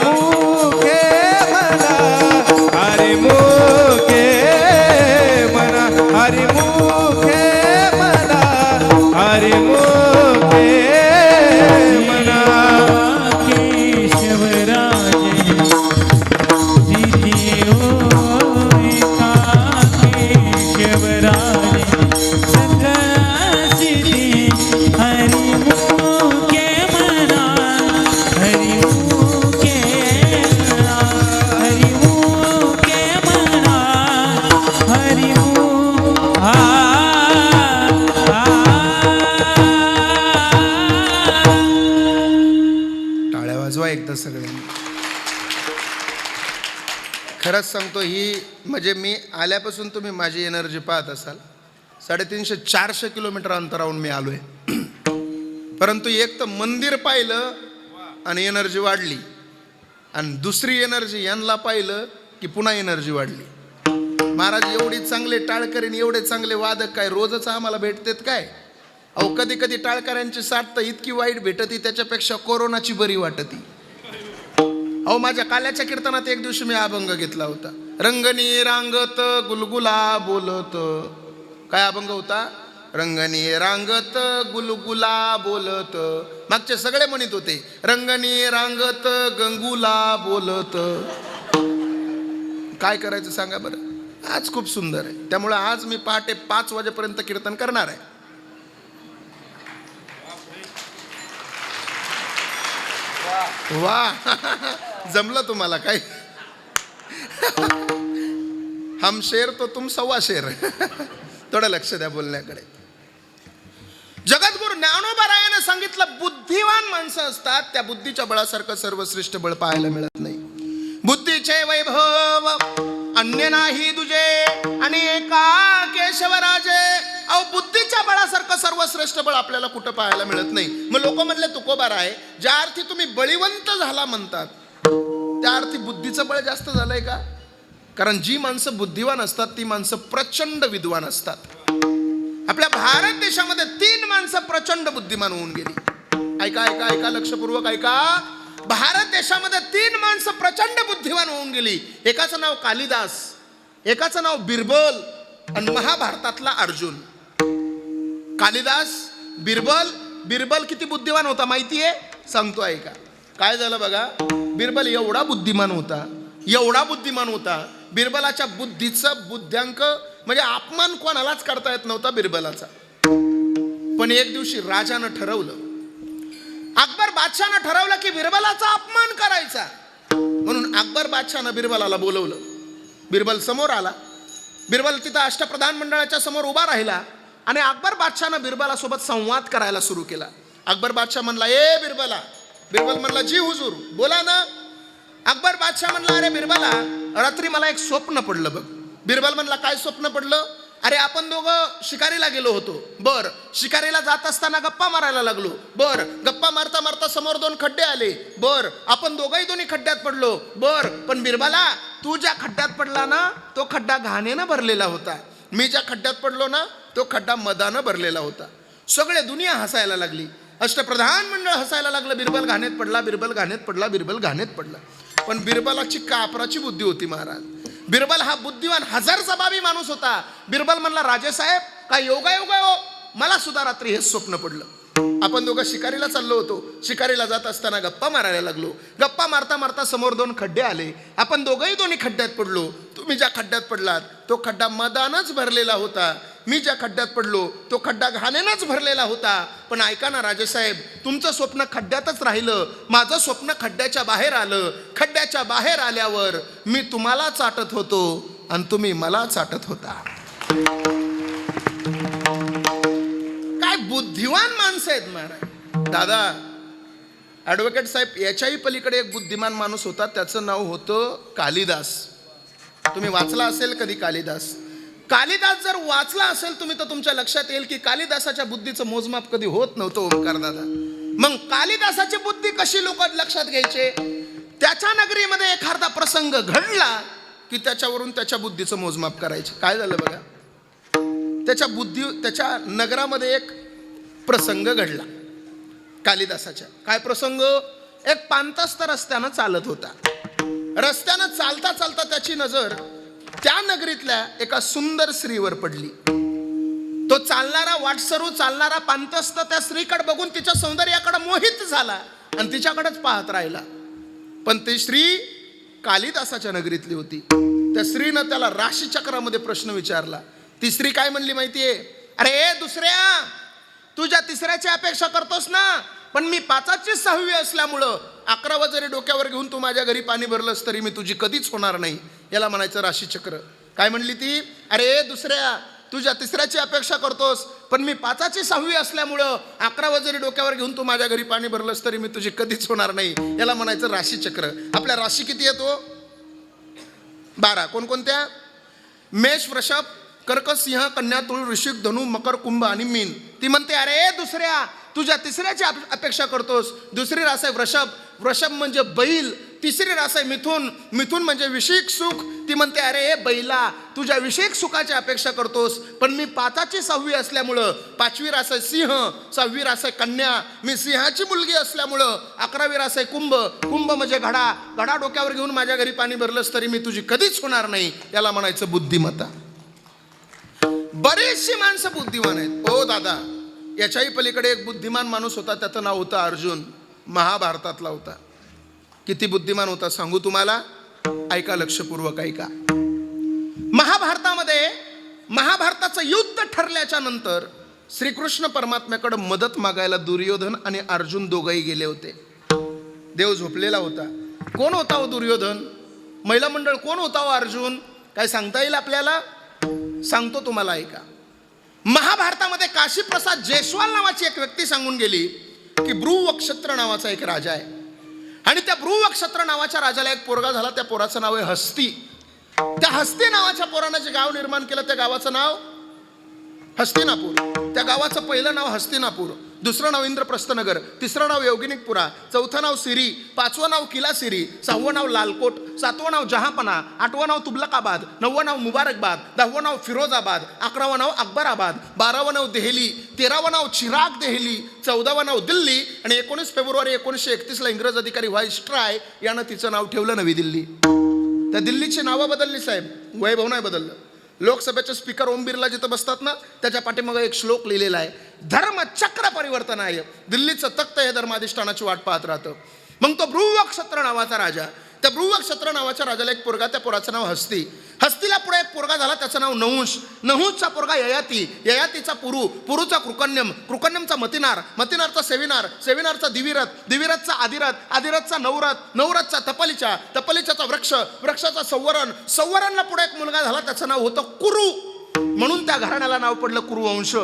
एकदा सगळ्यांनी. खरंच सांगतो, ही म्हणजे मी आल्यापासून तुम्ही माझी एनर्जी पाहत असाल. 350-400 किलोमीटर अंतरावरून मी आलोय. परंतु एक तर मंदिर पाहिलं आणि एनर्जी वाढली, आणि दुसरी एनर्जी यांना पाहिलं की पुन्हा एनर्जी वाढली. महाराज एवढी चांगले टाळकरी, एवढे चांगले वादक काय रोजच आम्हाला भेटतात काय? अहो कधी कधी टाळकऱ्यांची साथ तर इतकी वाईट भेटती, त्याच्यापेक्षा कोरोनाची बरी वाटती. अहो माझ्या काल्याच्या कीर्तनात एक दिवशी मी अभंग घेतला होता. रंगनी रांगत गुलगुला बोलत. काय अभंग होता? रंगनी रांगत गुलगुला बोलत. मागचे सगळे म्हणत होते रंगनी रांगत गंगुला बोलत. काय करायचं सांगा बरं. आज खूप सुंदर आहे, त्यामुळे आज मी पहाटे 5 वाजेपर्यंत कीर्तन करणार आहे. वा जमलं तुम्हाला काय? हम शेर तो तुम 1.25 शेर. थोडं लक्ष द्या बोलण्याकडे. जगद्गुरु ज्ञानोबा सांगितलं, बुद्धिवान माणसं असतात त्या बुद्धीच्या बळासारखं सर्वश्रेष्ठ बळ पाहायला मिळत नाही. बुद्धीचे वैभव अन्य नाही दुजे, आणि एका केशवराजे. अहो बुद्धीच्या बळासारखं सर्वश्रेष्ठ बळ आपल्याला कुठं पाहायला मिळत नाही. मग लोक म्हणले तुकोबार आहे, ज्या अर्थी तुम्ही बळीवंत झाला म्हणतात त्या अर्थी बुद्धीचं बळ जास्त झालंय का? कारण जी माणसं बुद्धिवान असतात ती माणसं प्रचंड विद्वान असतात. आपल्या भारत देशामध्ये 3 माणसं प्रचंड बुद्धिमान होऊन गेली. ऐका ऐका ऐका, लक्षपूर्वक ऐका. भारत देशामध्ये 3 माणसं प्रचंड बुद्धिमान होऊन गेली. एकाचं नाव कालिदास, एकाचं नाव बिरबल, आणि महाभारतातला अर्जुन. कालिदास, बिरबल. बिरबल किती बुद्धिमान होता माहितीये? सांगतो ऐका. काय झालं बघा. बिरबल एवढा बुद्धिमान होता, एवढा बुद्धिमान होता. बिरबलाच्या बुद्धीचं बुद्ध्यांक म्हणजे अपमान कोणालाच करता येत नव्हता बिरबलाचा. पण एक दिवशी राजानं ठरवलं, अकबर बादशाहनं ठरवलं की बिरबलाचा अपमान करायचा. म्हणून अकबर बादशाहनं बिरबलाला बोलवलं. बिरबल समोर आला. बिरबल तिथं अष्टप्रधान मंडळाच्या समोर उभा राहिला, आणि अकबर बादशाहनं बिरबलासोबत संवाद करायला सुरू केला. अकबर बादशाह म्हणला, ए बिरबला. बिरबल म्हणला, जी हुजूर, बोला ना. अकबर बादशाह म्हणला, अरे बिरबला, रात्री मला एक स्वप्न पडलं बघ. बिरबल म्हणला, काय स्वप्न पडलं? अरे आपण दोघं शिकारीला गेलो होतो. बर. शिकारीला जात असताना गप्पा मारायला लागलो. बर. गप्पा मारता मारता समोर 2 खड्डे आले. बर. आपण दोन्ही खड्ड्यात पडलो. बर. पण बिरबला, तू ज्या खड्ड्यात पडला ना तो खड्डा घाणेनं भरलेला होता. मी ज्या खड्ड्यात पडलो ना तो खड्डा मदानं भरलेला होता. सगळे दुनिया हसायला लागली. अष्टप्रधान मंडळ हसायला लागलं. बिरबल घाणेत पडला, बिरबल घाणेत पडला, बिरबल घाणेत पडला. पण बिरबलाची कापराची बुद्धी होती महाराज. बिरबल हा बुद्धिवान 1000 जबाबी माणूस होता. बिरबल म्हणला, राजेसाहेब काय योगायोग हो, मला सुद्धा रात्री हेच स्वप्न पडलं. आपण दोघं शिकारीला चाललो होतो. शिकारीला जात असताना गप्पा मारायला लागलो. गप्पा मारता मारता समोर 2 खड्डे आले. आपण दोन्ही खड्ड्यात पडलो. तुम्ही ज्या खड्ड्यात पडलात तो खड्डा मदानच भरलेला होता. मी ज्या खड्ड्यात पडलो तो खड्डा घाणेनंच भरलेला होता. पण ऐका ना राजेसाहेब, तुमचं स्वप्न खड्ड्यातच राहिलं, माझं स्वप्न खड्ड्याच्या बाहेर आलं. खड्ड्याच्या बाहेर आल्यावर मी तुम्हाला चाटत होतो आणि तुम्ही मला चाटत होता. काय बुद्धिवान माणसं आहेत महाराज. दादा ॲडव्होकेट साहेब, याच्याही पलीकडे एक बुद्धिमान माणूस होता, त्याचं नाव होतं कालिदास. तुम्ही वाचला असेल कधी कालिदास? कालिदास जर वाचला असेल तुम्ही तर तुमच्या लक्षात येईल की कालिदासाच्या बुद्धीचं मोजमाप कधी होत नव्हतं ओंकार दादा. मग कालिदासाची बुद्धी कशी लोक लक्षात घ्यायचे? त्याच्या नगरीमध्ये एखादा प्रसंग घडला की त्याच्यावरून त्याच्या बुद्धीचं मोजमाप करायचे. काय झालं बघा. त्याच्या नगरामध्ये एक प्रसंग घडला कालिदासाच्या. काय प्रसंग? एक पांतस्थ रस्त्यानं चालत होता. रस्त्यानं चालता चालता त्याची नजर त्या नगरीतल्या एका सुंदर स्त्रीवर पडली. तो चालणारा वाटसरू चालणारा पांतस्थ त्या स्त्रीकडे बघून तिच्या सौंदर्याकडे मोहित झाला आणि तिच्याकडेच पाहत राहिला. पण ती स्त्री कालिदासाच्या नगरीतली होती. त्या स्त्रीनं त्याला राशीचक्रामध्ये प्रश्न विचारला. ती स्त्री काय म्हणली माहितीये? अरे दुसऱ्या, तुझ्या तिसऱ्याची अपेक्षा करतोस ना, पण मी 5ची 6वी असल्यामुळं 11वा जरी डोक्यावर घेऊन तू माझ्या घरी पाणी भरलंस तरी मी तुझी कधीच होणार नाही. याला म्हणायचं राशीचक्र. काय म्हणली ती? अरे दुसऱ्या, तुझ्या तिसऱ्याची अपेक्षा करतोस पण मी 5ची 6वी असल्यामुळं 11 जरी डोक्यावर घेऊन तू माझ्या घरी पाणी भरलंस तरी मी तुझी कधीच होणार नाही. याला म्हणायचं राशीचक्र. आपल्या राशी किती येतो? 12. कोणकोणत्या? मेष, वृषभ, कर्क, सिंह, कन्या, तुळ, वृश्चिक, धनु, मकर, कुंभ आणि मीन. ती म्हणते अरे दुसऱ्या, तुझ्या तिसऱ्याची अपेक्षा करतोस. दुसरी रास आहे वृषभ. वृषभ म्हणजे बैल. तिसरी रास आहे मिथुन. मिथुन म्हणजे विषयिक सुख. ती म्हणते अरे बैला, तुझ्या विषयिक सुखाची अपेक्षा करतोस, पण मी 5ची 6वी असल्यामुळं 5वी रास आहे सिंह, 6वी रास आहे कन्या, मी सिंहाची मुलगी असल्यामुळं 11वी रास आहे कुंभ. कुंभ म्हणजे घडा. घडा डोक्यावर घेऊन माझ्या घरी पाणी भरलंस तरी मी तुझी कधीच होणार नाही. याला म्हणायचं बुद्धिमत्ता. बरेचशी माणसं बुद्धिमान आहेत. ओ दादा, याच्याही पलीकडे एक बुद्धिमान माणूस होता, त्याचं नाव होतं अर्जुन. महाभारतातला होता. किती बुद्धिमान होता सांगू तुम्हाला? ऐका, लक्षपूर्वक ऐका. महाभारताचं युद्ध ठरल्याच्या नंतर श्रीकृष्ण परमात्म्याकडे मदत मागायला दुर्योधन आणि अर्जुन दोघंही गेले होते. देव झोपलेला होता. कोण होता हो दुर्योधन? महिला मंडळ. कोण होता हो अर्जुन? काय सांगता येईल आपल्याला? सांगतो तुम्हाला, ऐका. महाभारतामध्ये काशीप्रसाद जयस्वाल नावाची एक व्यक्ती सांगून गेली की ब्रुवक्षत्र नावाचा एक राजा आहे, आणि त्या ब्रुवक्षत्र नावाच्या राजाला एक पोरगा झाला. त्या पोराचं नाव आहे हस्ती. त्या हस्ती नावाच्या पोरानं जे गाव निर्माण केलं त्या गावाचं नाव हस्तिनापूर. त्या गावाचं पहिलं नाव हस्तिनापूर, दुसरं नाव इंद्रप्रस्थनगर, तिसरं नाव योगिनिकपुरा, चौथं नाव सिरी, 5वं नाव किला सिरी, 6वं नाव लालकोट, 7वं नाव जहापना, 8वं नाव तुबलकाबाद, 9वं नाव मुबारकबाद, 10वं नाव फिरोजाबाद, 11वं नाव अकबराबाद, 12वं नाव देहली, 13वं नाव चिराग देहली, 14वं नाव दिल्ली, आणि 19 फेब्रुवारी 1931 इंग्रज अधिकारी व्हाईसराय यानं तिचं नाव ठेवलं नवी दिल्ली. त्या दिल्लीची नावं बदलली साहेब, वैभव नाही बदललं. लोकसभेचे स्पीकर ओम बिर्ला जिथं बसतात ना, त्याच्या पाठीमागे एक श्लोक लिहिलेला आहे, धर्मचक्र परिवर्तन आहे. दिल्लीचं तख्त हे धर्माधिष्ठानाची वाट पाहत राहतं. मग तो ब्रुवक्षत्र नावाचा राजा, त्या ब्रुवक्षत्र नावाच्या राजाला एक पोरगा, त्या पोराचं नाव हस्ती. हस्तीला पुढे एक पोरगा झाला, त्याचं नाव नहुष. नहुषचा पोरगा ययाती, ययातीचा पुरू, पुरूचा कृकन्यम, कृकन्यमचा मतिनार, मतिनारचा सेविनार, सेविनारचा दिविरथ, दिविरथचा आदिरथ, आदिरथचा नवरथ, नवरथचा तपलीचा, तपलीचाचा वृक्ष, वृक्षाचा संवरण, संवरणला पुढे एक मुलगा झाला, त्याचं नाव होतं कुरु. म्हणून त्या घराण्याला नाव पडलं कुरुवंश.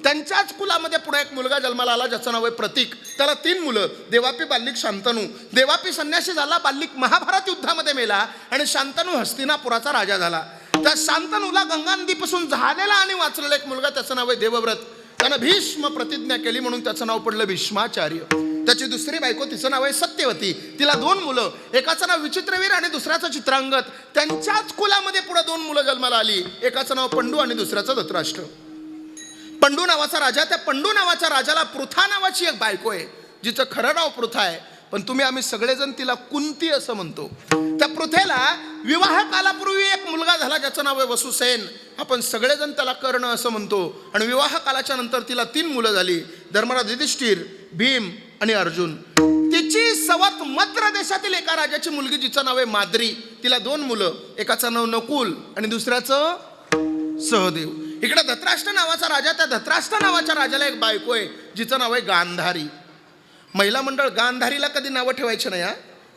त्यांच्याच कुलामध्ये पुढे एक मुलगा जन्माला आला ज्याचं नाव आहे प्रतीक. त्याला 3 मुलं, देवापी, बाल्लिक, शांतनू. देवापी संन्यासी झाला, बाल्लिक महाभारत युद्धामध्ये मेला, आणि शांतनू हस्तिनापुराचा राजा झाला. त्या शांतनूला गंगा नदीपासून झालेला आणि वाचलेला एक मुलगा, त्याचं नाव आहे देवव्रत. त्यानं भीष्म प्रतिज्ञा केली म्हणून त्याचं नाव पडलं भीष्माचार्य. त्याची दुसरी बायको, तिचं नाव आहे सत्यवती. तिला 2 मुलं, एकाचं नाव विचित्रवीर आणि दुसऱ्याचं चित्रांगत. त्यांच्याच कुलामध्ये पुढे 2 मुलं जन्माला आली, एकाचं नाव पंडू आणि दुसऱ्याचं धृतराष्ट्र. पंडू नावाचा राजा, त्या पंडू नावाच्या राजाला पृथा नावाची एक बायको आहे, जिचं खरं नाव पृथा आहे, पण आम्ही सगळेजण तिला कुंती असं म्हणतो. त्या पृथेला विवाह कालापूर्वी एक मुलगा झाला ज्याचं नाव आहे वसुसेन. आपण सगळेजण त्याला कर्ण असं म्हणतो. आणि विवाह कालाच्या नंतर तिला 3 मुलं झाली, धर्मराज युधिष्ठिर, भीम आणि अर्जुन. तिची सवत मद्र देशातील एका राजाची मुलगी, जिचं नाव आहे माद्री. तिला 2 मुलं, एकाचं नाव नकुल आणि दुसऱ्याचं सहदेव. इकडे धृतराष्ट्र नावाचा राजा, त्या धृतराष्ट्र नावाच्या राजाला एक बायको आहे, जिचं नाव आहे गांधारी. महिला मंडळ, गांधारीला कधी नावं ठेवायची नाही.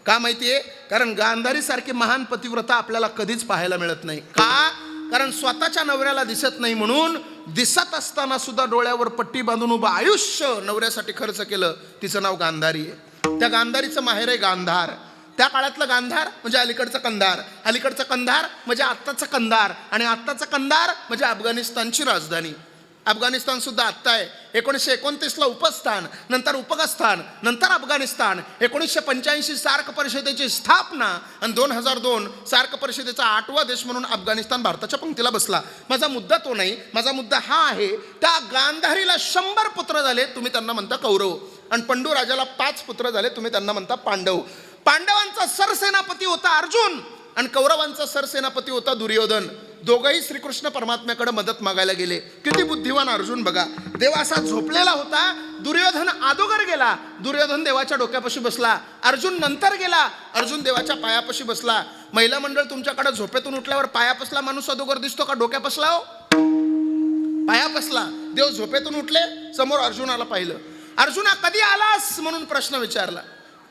का माहितीये? कारण गांधारी सारखी महान पतिव्रता आपल्याला कधीच पाहायला मिळत नाही. का? कारण स्वतःच्या नवऱ्याला दिसत नाही म्हणून दिसत असताना सुद्धा डोळ्यावर पट्टी बांधून उभं आयुष्य नवऱ्यासाठी खर्च केलं, तिचं नाव गांधारी आहे. त्या गांधारीचं माहेर आहे गांधार. त्या काळातलं गांधार म्हणजे अलीकडचं कंधार, अलीकडचं कंधार म्हणजे आत्ताचं कंधार, आणि आत्ताचं कंधार म्हणजे अफगाणिस्तानची राजधानी. अफगाणिस्तान सुद्धा आत्ता आहे. 1929ला उपस्थान, नंतर उपगस्थान, नंतर अफगाणिस्तान. 1985 सार्क परिषदेची स्थापना, आणि 2002 सार्क परिषदेचा 8वा देश म्हणून अफगाणिस्तान भारताच्या पंक्तीला बसला. माझा मुद्दा तो नाही, माझा मुद्दा हा आहे, त्या गांधारीला 100 पुत्र झाले, तुम्ही त्यांना म्हणता कौरव. आणि पंडू राजाला 5 पुत्र झाले, तुम्ही त्यांना म्हणता पांडव. पांडवांचा सरसेनापती होता अर्जुन, आणि कौरवांचा सरसेनापती होता दुर्योधन. दोघंही श्रीकृष्ण परमात्म्याकडे मदत मागायला गेले. किती बुद्धिवान अर्जुन बघा. देव असा झोपलेला होता, दुर्योधन अगोदर गेला, दुर्योधन देवाच्या डोक्यापाशी बसला. अर्जुन नंतर गेला, अर्जुन देवाच्या पायापाशी बसला. महिला मंडळ, तुमच्याकडे झोपेतून उठल्यावर पायापसला माणूस अगोदर दिसतो का डोक्यापसला? हो, पायापसला. देव झोपेतून उठले, समोर अर्जुनाला पाहिलं. अर्जुना कधी आलास म्हणून प्रश्न विचारला,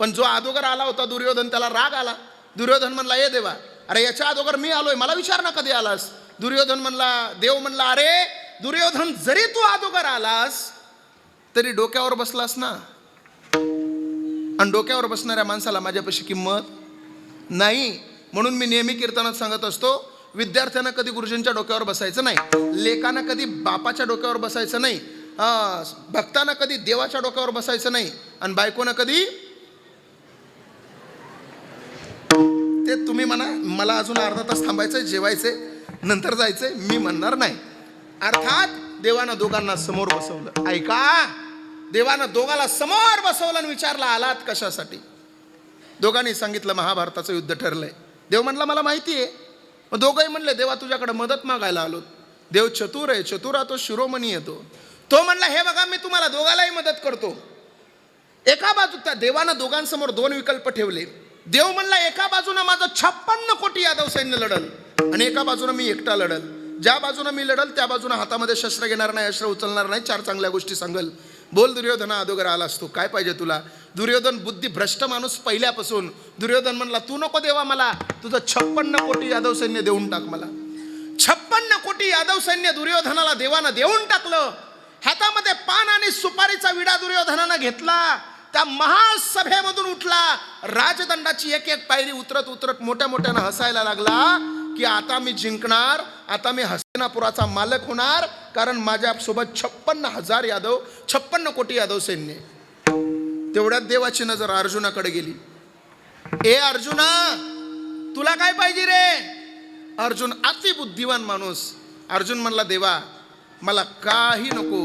पण जो अगोदर आला होता दुर्योधन, त्याला राग आला. दुर्योधन म्हणला, ये देवा, अरे याच्या अगोदर मी आलोय, मला विचार ना कधी आलास. दुर्योधन म्हणला, देव म्हणला, अरे दुर्योधन जरी तू अगोदर आलास तरी डोक्यावर बसलास ना, आणि डोक्यावर बसणाऱ्या माणसाला माझ्यापाशी किंमत नाही. म्हणून मी नेहमी कीर्तनात सांगत असतो, विद्यार्थ्यांना कधी गुरुजींच्या डोक्यावर बसायचं नाही, लेकांना कधी बापाच्या डोक्यावर बसायचं नाही, भक्तांना कधी देवाच्या डोक्यावर बसायचं नाही, आणि बायकोनं कधी ते तुम्ही म्हणा मला अजून अर्धा तास थांबायचंय, जेवायचंय, नंतर जायचंय, मी म्हणणार नाही. अर्थात देवानं दोघांना समोर बसवलं. ऐका, देवानं दोघाला समोर बसवलं आणि विचारला आलात कशासाठी. दोघांनी सांगितलं महाभारताचं युद्ध ठरलंय. देव म्हणला मला माहिती आहे. मग दोघंही म्हणले देवा तुझ्याकडे मदत मागायला आलो. देव चतुर आहे, चतुरा तो शिरोमणी येतो. तो म्हणला हे बघा मी तुम्हाला दोघालाही मदत करतो. एका बाजू त्या देवानं दोघांसमोर दोन विकल्प ठेवले. देव म्हणला एका बाजूनं माझं 56 कोटी यादव सैन्य लढल आणि एका बाजूनं मी एकटा लढल. ज्या बाजूनं मी लढल त्या बाजूनं हातामध्ये शस्त्र घेणार नाही, अस्त्र उचलणार नाही, 4 चांगल्या गोष्टी सांगल. बोल दुर्योधना अगोदर आलास तू, काय पाहिजे तुला. दुर्योधन बुद्धी भ्रष्ट माणूस पहिल्यापासून. दुर्योधन म्हणला तू नको देवा मला, तुझं 56 कोटी यादव सैन्य देऊन टाक मला. 56 कोटी यादव सैन्य दुर्योधनाला देवानं देऊन टाकलं. हातामध्ये पान आणि सुपारीचा विडा दुर्योधनानं घेतला. त्या महासभेमधून उठला. राजदंडाची एक एक पायरी उतरत उतरत मोठ्या मोठ्यानं हसायला लागला की आता मी जिंकणार, आता मी हस्तिनापुराचा मालक होणार, कारण माझ्यासोबत 56,000 यादव, 56 कोटी यादव सैन्य. तेवढ्यात देवाची नजर अर्जुनाकडे गेली. ए अर्जुना तुला काय पाहिजे रे. अर्जुन अति बुद्धिवान माणूस. अर्जुन म्हणला देवा मला काही नको,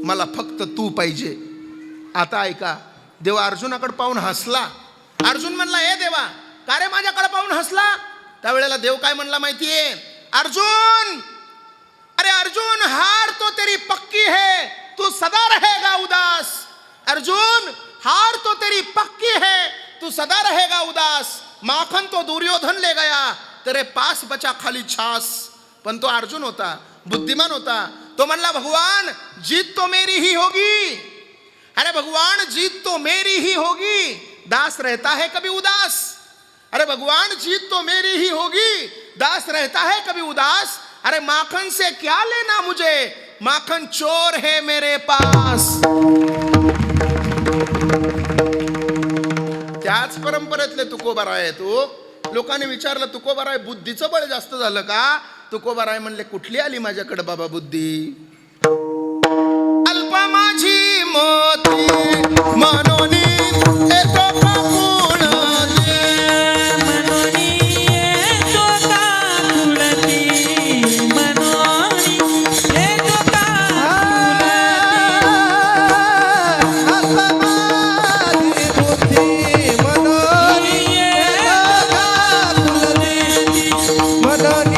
मला फक्त तू पाहिजे. आता ऐका, देवा अर्जुनाकडे पाहून हसला. अर्जुन म्हणला ए देवा का रे माझ्याकडे पाहून हसला. त्यावेळेला देव काय म्हणला माहितीये, अर्जुन अरे अर्जुन हार तो तेरी पक्की है, तू सदा रहेगा उदास. अर्जुन हार तो तेरी पक्की है, तू सदा रहेगा उदास. माखन तो दुर्योधन ले गया, तेरे पास बचा खाली छास. पण तो अर्जुन होता, बुद्धिमान होता. तो म्हणला भगवान जीत तो मेरी ही होगी. अरे भगवान जीत तो मेरी ही होगी, दास रहता है कभी उदास. अरे भगवान जीत तो मेरी ही होगी, दास रहता है कभी उदास. अरे माखन से क्या लेना मुझे, माखन चोर है मेरे पास. त्याच परंपरेतले तुकोबाराय आहे. तो लोकांनी विचारलं तुकोबाराय बुद्धीचं बळ जास्त झालं का. तुकोबाराय म्हणले कुठली आली माझ्याकडे बाबा बुद्धी. अल्प माझी मोती मनोनी येतो का गुण दे. मनोनी येतो का कुळती, मनोनी येतो का बुद्धी मनोनी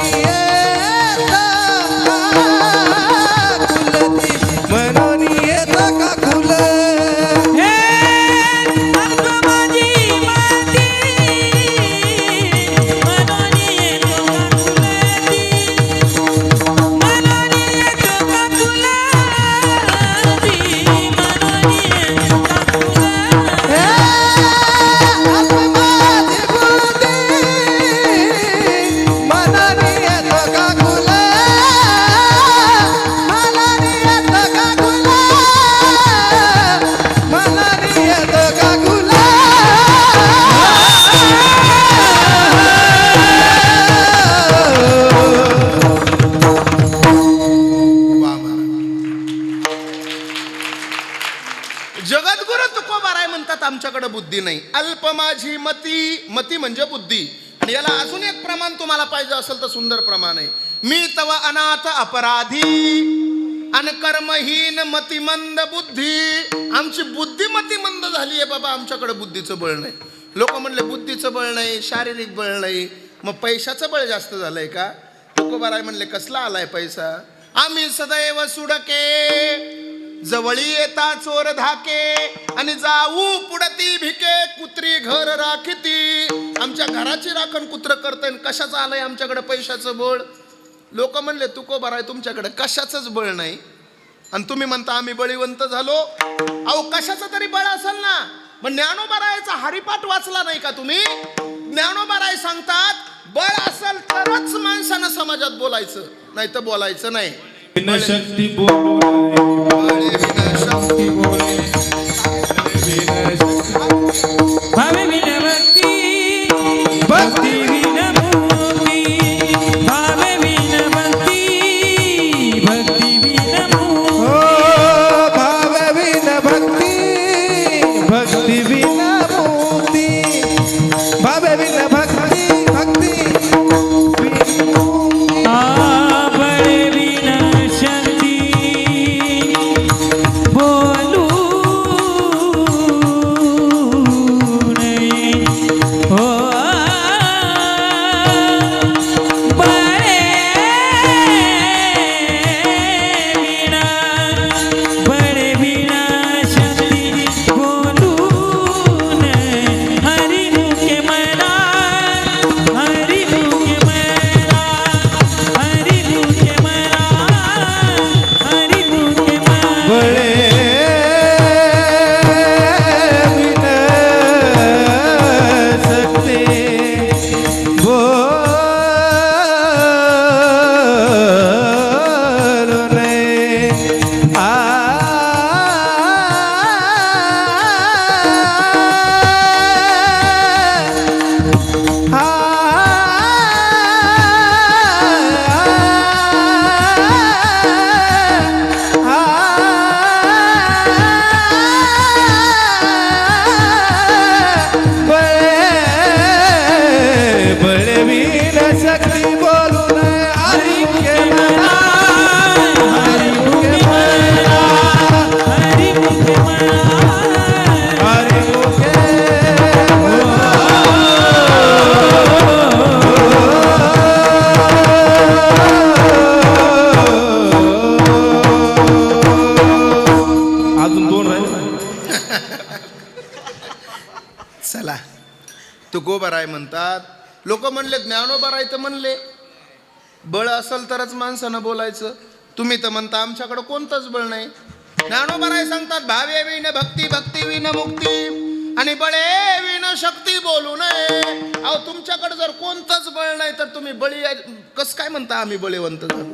जगद्गुरु तुकोबाराय म्हणतात आमच्याकडे बुद्धी नाही. अल्प माझी मती, मती म्हणजे बुद्धी. आणि याला अजून एक प्रमाण तुम्हाला पाहिजे असेल तर सुंदर प्रमाण आहे. मी तव अनाथ अपराधी अन कर्महीन मतिमंद बुद्धी. आमची बुद्धी मतिमंद झाली आहे बाबा, आमच्याकडे बुद्धीचं बळ नाही. लोक म्हणले बुद्धीचं बळ नाही, शारीरिक बळ नाही, मग पैशाचं बळ जास्त झालंय का. तुकोबाराय म्हणले कसला आलाय पैसा. आम्ही सदैव सुडके जवळी येता चोर धाके आणि जाऊ पुढती भिके कुत्री घर राखिती. आमच्या घराची राखण कुत्र करते. कशाचं आलंय आमच्याकडे पैशाचं बळ. लोक म्हणले तुकोबाराय तुमच्याकडे कशाचंच बळ नाही आणि तुम्ही म्हणता आम्ही बळीवंत झालो. अहो कशाचं तरी बळ असेल ना. मग ज्ञानोबारायचा हरिपाठ वाचला नाही का तुम्ही. ज्ञानोबाराय सांगतात बळ असेल तरच माणसानं समाजात बोलायचं, नाही तर बोलायचं नाही. बिन शक्ती बोलू नये. बळे विन शक्ती बोले. बिन शक्ती भावे विन भक्ती भक्ती विन मुक्ती भावे विन भक्ती भक्ती विन मुक्ती हो भाव विन भक्ती भक्ती विन मुक्ती भाव विन भक्ती भक्ती विन मुक्ती. बळे विन शक्ती बोलू नये हो बळे विना शक्ती बोलू नये हरी मुखे मना हरी मुखे मना हरी मुखे मना हरी मुखे मना बळे विन शक्ती बोलू नये. बळे विन शक्ती बोलू नये. हरी मुखे मना हरी मुखे मना हरी मुखे मना हरी मुखे अजून दोन राहिले. चला तुकोबाराय म्हणतात. लोक म्हणले ज्ञानोबाराय तर म्हणले बळ असेल तरच माणसानं बोलायचं. तुम्ही तर म्हणता आमच्याकडे कोणतंच बळ नाही. ज्ञानोबाराय सांगतात भावे विन भक्ती भक्ती विन मुक्ती आणि बळे विन शक्ती बोलू नये. अहो तुमच्याकडे जर कोणतंच बळ नाही तर तुम्ही बळी कस काय म्हणता आम्ही बळीवंत झालो.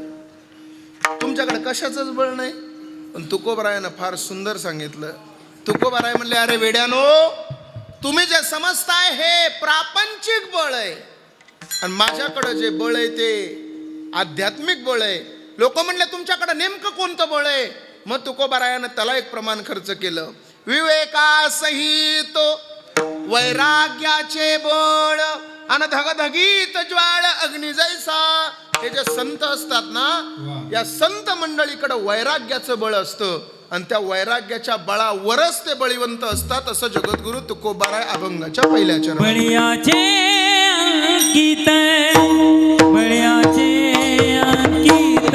तुमच्याकडे कशाचंच बळ नाही. पण तुकोबारायानं फार सुंदर सांगितलं. तुकोबाराय म्हणले अरे वेड्यानो तुम्ही जे समजताय हे प्रापंचिक बळ आहे आणि माझ्याकडे जे बळ आहे ते आध्यात्मिक बळ आहे. लोक म्हणले तुमच्याकडे नेमकं कोणतं बळ आहे. मग तुकोबारायानं त्याला एक प्रमाण खर्च केलं. विवेकासहित वैराग्याचे बळ आणि धगधगीत ज्वाळ अग्नी जैसा. हे जे संत असतात ना या संत मंडळीकडे वैराग्याचं बळ असतं आणि त्या वैराग्याच्या बळावरच ते बळीवंत असतात. असं जगद्गुरु तुकोबाराय अभंगाच्या पहिल्या चरणात. बळियाचे अंकित बळियाचे अंकित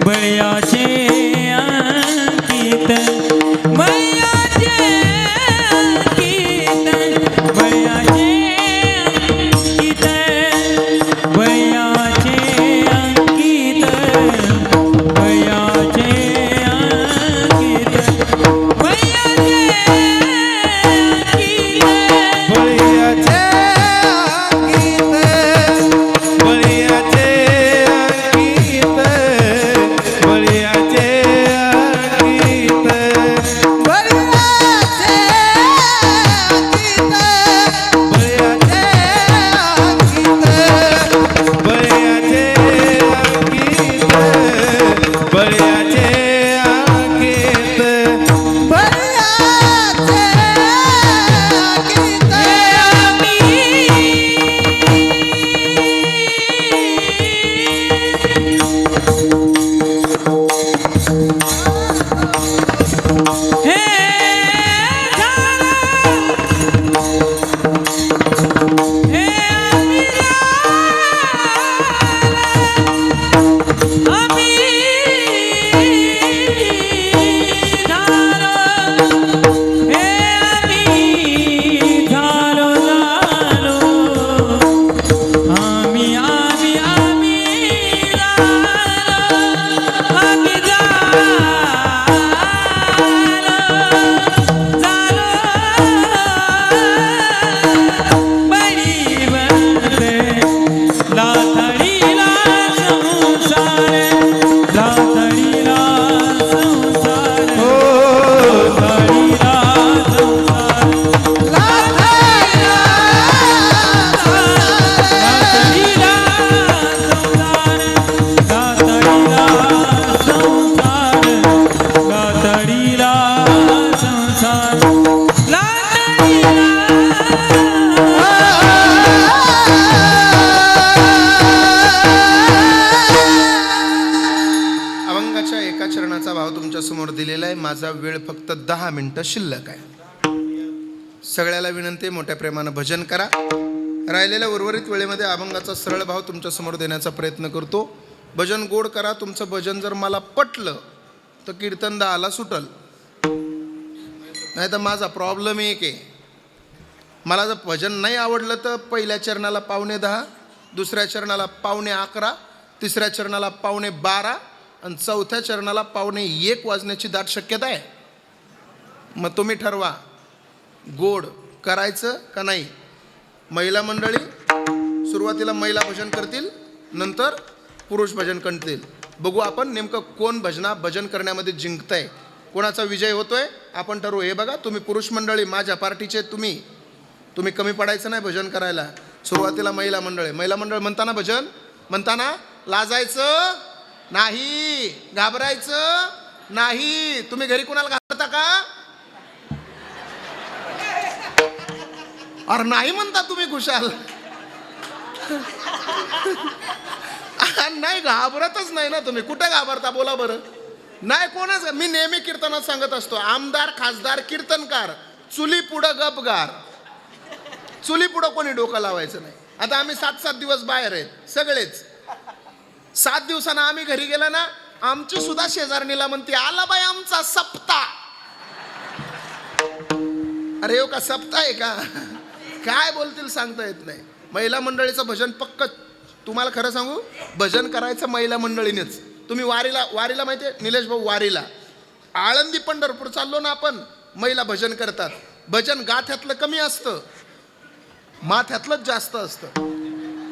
बळियाचे अंकित बळियाचे अंकित बळियाचे अंकित बळियाचे अंकित बळियाचे अंकित बळियाचे अंकित बळीयाचे अंकित बळीयाचे अंकित बळीयाचे अंकित अभंगाच्या एका चरणाचा भाव तुमच्या समोर दिलेला आहे. माझा वेळ फक्त 10 मिनिटं शिल्लक आहे. सगळ्याला विनंती, मोठ्या प्रेमानं भजन करा. राहिलेल्या उर्वरित वेळेमध्ये अभंगाचा सरळ भाव तुमच्या समोर देण्याचा प्रयत्न करतो. भजन गोड करा. तुमचं भजन जर मला पटलं तर कीर्तन 10ला सुटल, नाही तर माझा प्रॉब्लेम एक आहे. मला जर भजन नाही आवडलं तर पहिल्या चरणाला 9:15, दुसऱ्या चरणाला 11:15, तिसऱ्या चरणाला 12:15 आणि चौथ्या चरणाला 1:15 वाजण्याची दाट शक्यता आहे. मग तुम्ही ठरवा गोड करायचं का नाही. महिला मंडळी सुरुवातीला महिला भजन करतील, नंतर पुरुष भजन करतील. बघू आपण नेमकं कोण भजन करण्यामध्ये जिंकतंय, कोणाचा विजय होतोय आपण ठरवू. हे बघा, तुम्ही पुरुष मंडळी माझ्या पार्टीचे, तुम्ही कमी पडायचं नाही भजन करायला. सुरुवातीला महिला मंडळ म्हणताना भजन म्हणताना लाजायचं नाही, घाबरायचं नाही. तुम्ही घरी कोणाला घाबरता का? अरे नाही म्हणता तुम्ही खुशाल. नाही, घाबरतच नाही ना तुम्ही. कुठे घाबरता बोला बरं. नाही कोणच. मी नेहमी कीर्तनात सांगत असतो, आमदार खासदार कीर्तनकार चुली पुढं गपगार. चुली पुढं कोणी डोकं लावायचं नाही. आता आम्ही 7-7 दिवस बाहेर आहेत सगळेच. 7 दिवसानं आम्ही घरी गेला ना, आमची सुद्धा शेजारणीला म्हणते, आला बाई आमचा सप्ता. अरे हो का सप्ता आहे का? काय बोलतील सांगता येत नाही. महिला मंडळीचं भजन पक्क. तुम्हाला खरं सांगू, भजन करायचं महिला मंडळीनेच. तुम्ही वारीला माहिती आहे निलेश भाऊ, वारीला आळंदी पंढरपूर चाललो ना आपण, महिला भजन करतात. भजन गाथ्यातलं कमी असतं, माथ्यातलंच जास्त असतं.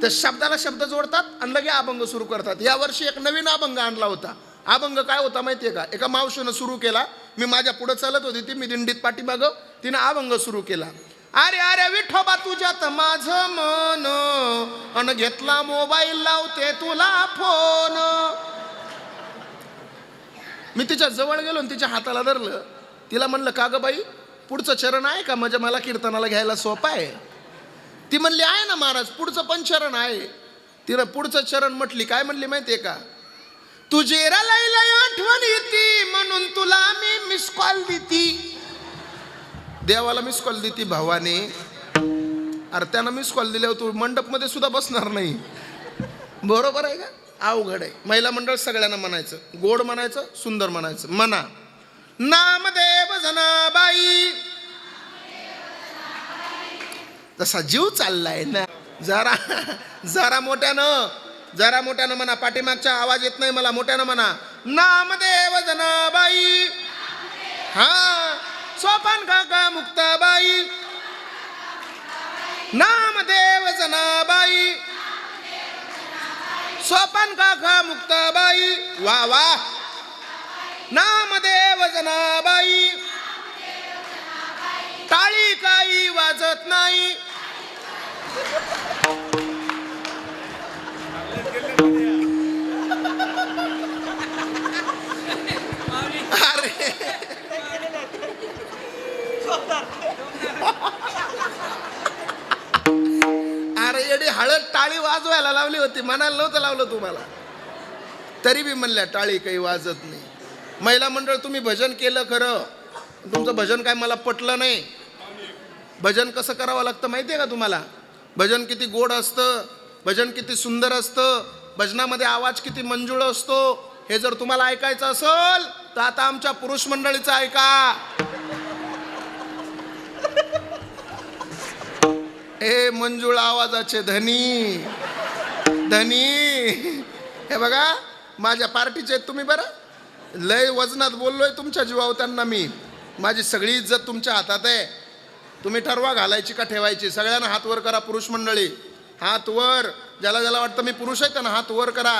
त्या शब्दाला शब्द जोडतात आणि लगे अभंग सुरू करतात. यावर्षी एक नवीन अभंग आणला होता. अभंग काय होता माहिती आहे का? एका मावशीनं सुरू केला. मी माझ्या पुढं चालत होती, ती मी दिंडीत पाठीमागं, तिनं अभंग सुरू केला. अरे अरे विठोबा तुझ्यात माझं मन, अन घेतला मोबाईल लावते तुला फोन. मी तिच्या जवळ गेलो आणि तिच्या हाताला धरलं. तिला म्हणलं, का ग बाई पुढचं चरण आहे का, म्हणजे मला कीर्तनाला घ्यायला सोपं आहे. ती म्हणली, आहे ना महाराज, पुढचं पण चरण आहे. तिनं पुढचं चरण म्हटली, काय म्हणली माहितीये का? तुझे लय आठवण येती म्हणून तुला मी मिस कॉल देती. देवाला मिस कॉल देती भावाने. अरे त्यानं मिस कॉल दिल्यावर तू मंडपमध्ये सुद्धा बसणार नाही. बरोबर आहे का? अवघड आहे. महिला मंडळ सगळ्यांना म्हणायचं, गोड म्हणायचं, सुंदर म्हणायचं. म्हणा नामदेव जनाबाई. तसा जीव चाललाय ना. जरा मोठ्यानं म्हणा. पाठीमागचा आवाज येत नाही मला. मोठ्यानं म्हणा, नामदेव जनाबाई. हा, सोपान काका मुक्ताबाई. नामदेव जनाबाई, सोपान काका मुक्ताबाई. वा वा. नामदेव जनाबाई. टाळी काही वाजत नाही. अरे एडी हळद टाळी वाजवायला लावली होती, म्हणायला नव्हतं लावलं तुम्हाला, तरी बी म्हणल्या टाळी काही वाजत नाही. महिला मंडळ तुम्ही भजन केलं खरं, तुमचं भजन काय मला पटलं नाही. भजन कसं करावं लागतं माहिती आहे का तुम्हाला? भजन किती गोड असतं, भजन किती सुंदर असतं, भजनामध्ये आवाज किती मंजुळ असतो. हे जर तुम्हाला ऐकायचं असेल तर आता आमच्या पुरुष मंडळीचं ऐका. हे मंजुळ आवाजाचे धनी. हे बघा माझ्या पार्टीचे तुम्ही बरं. लय वजनात बोललोय तुमच्या जीवावर त्यांना मी. माझी सगळी इज्जत तुमच्या हातात आहे. तुम्ही ठरवा घालायची का ठेवायची. सगळ्यांना हात वर करा. पुरुष मंडळी हात वर. ज्याला ज्याला वाटतं मी पुरुष आहे त्यांना हात वर करा.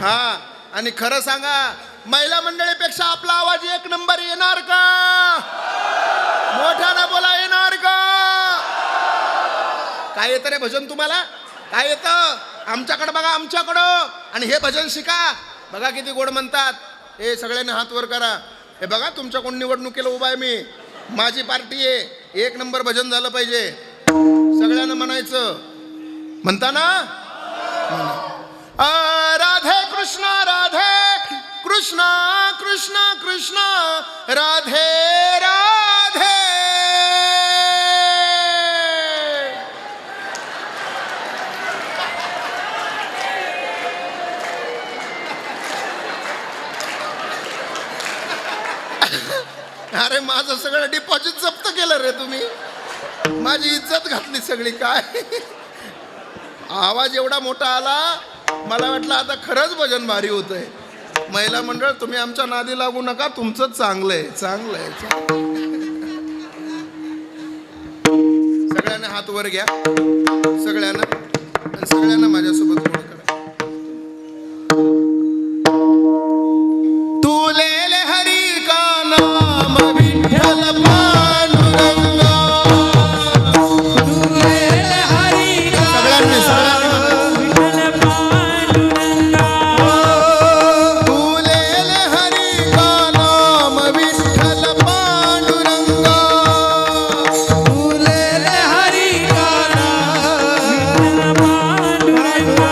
हा, आणि खरं सांगा, महिला मंडळीपेक्षा आपला आवाज 1 नंबर येणार का? मोठ्यानं बोला, येणार का? काय येतं रे भजन तुम्हाला? काय येतं? आमच्याकडं बघा, आमच्याकडं. आणि हे भजन शिका. बघा किती गोड म्हणतात. हे सगळ्यांनी हात वर करा. हे बघा तुमच्याकडून निवडणुकीला उभा आहे मी, माझी पार्टी आहे, 1 नंबर भजन झालं पाहिजे, सगळ्यांना म्हणायचं. म्हणता ना? राधे कृष्ण कृष्ण कृष्ण कृष्ण राधे राधे. अरे माझं सगळं डिपॉझिट जप्त केलं रे तुम्ही, माझी इज्जत घातली सगळी. काय आवाज एवढा मोठा आला, मला वाटलं आता खरंच भजन भारी होतंय. महिला मंडळ तुम्ही आमच्या नादी लागू नका, तुमचं चांगलं आहे, चांगलं आहे. सगळ्यांना हात वर घ्या, सगळ्यांना, आणि सगळ्यांना माझ्यासोबत गोड करा. तू ले हरी का नाम विठ्ठल पांडुरंगा. सगळ्यांनी पांडुरंगा.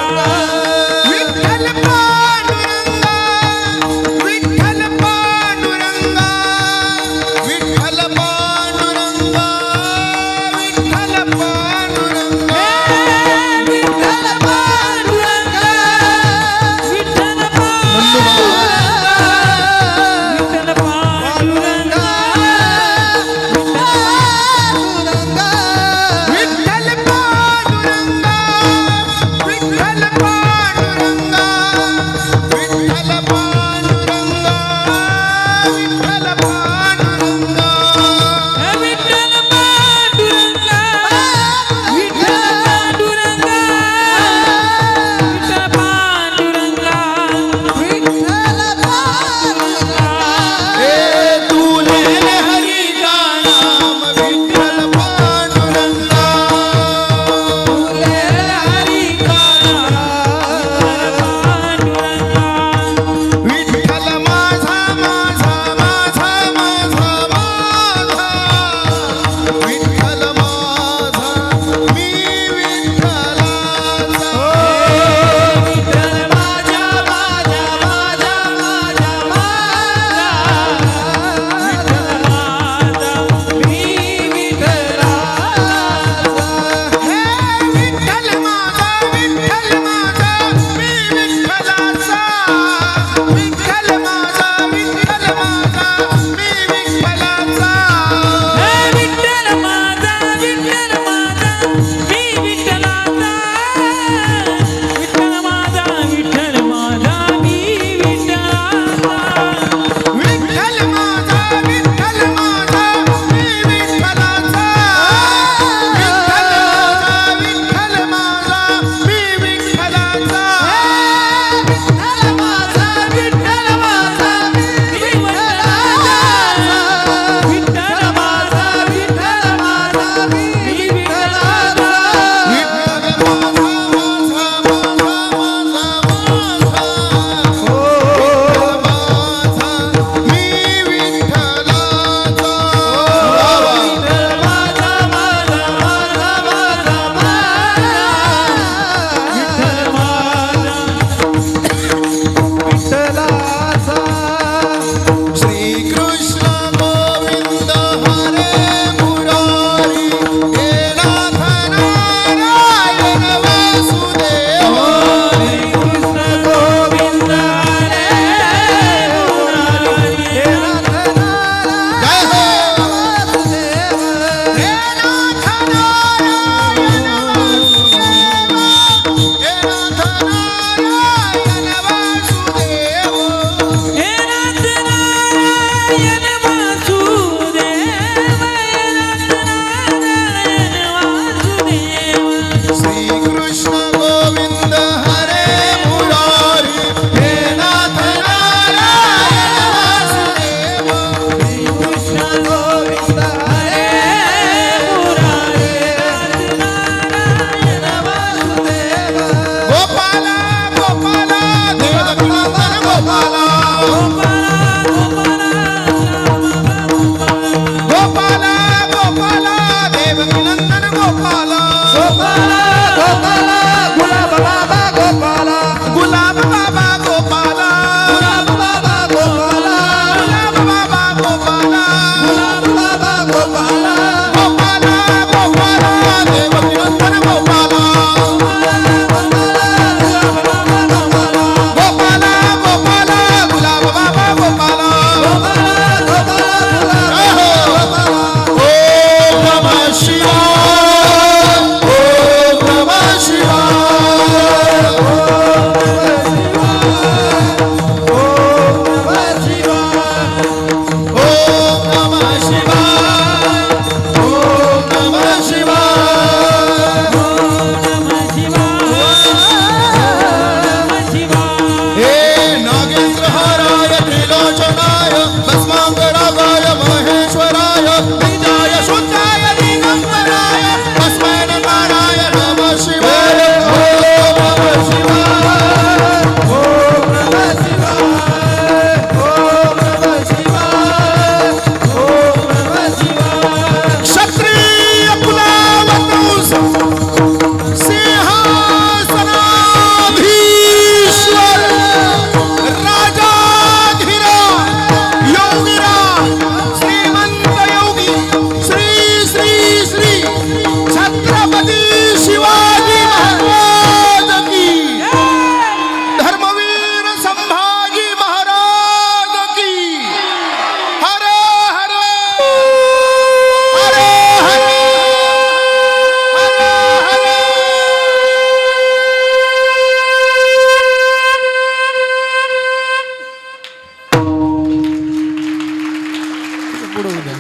पुढे उद्या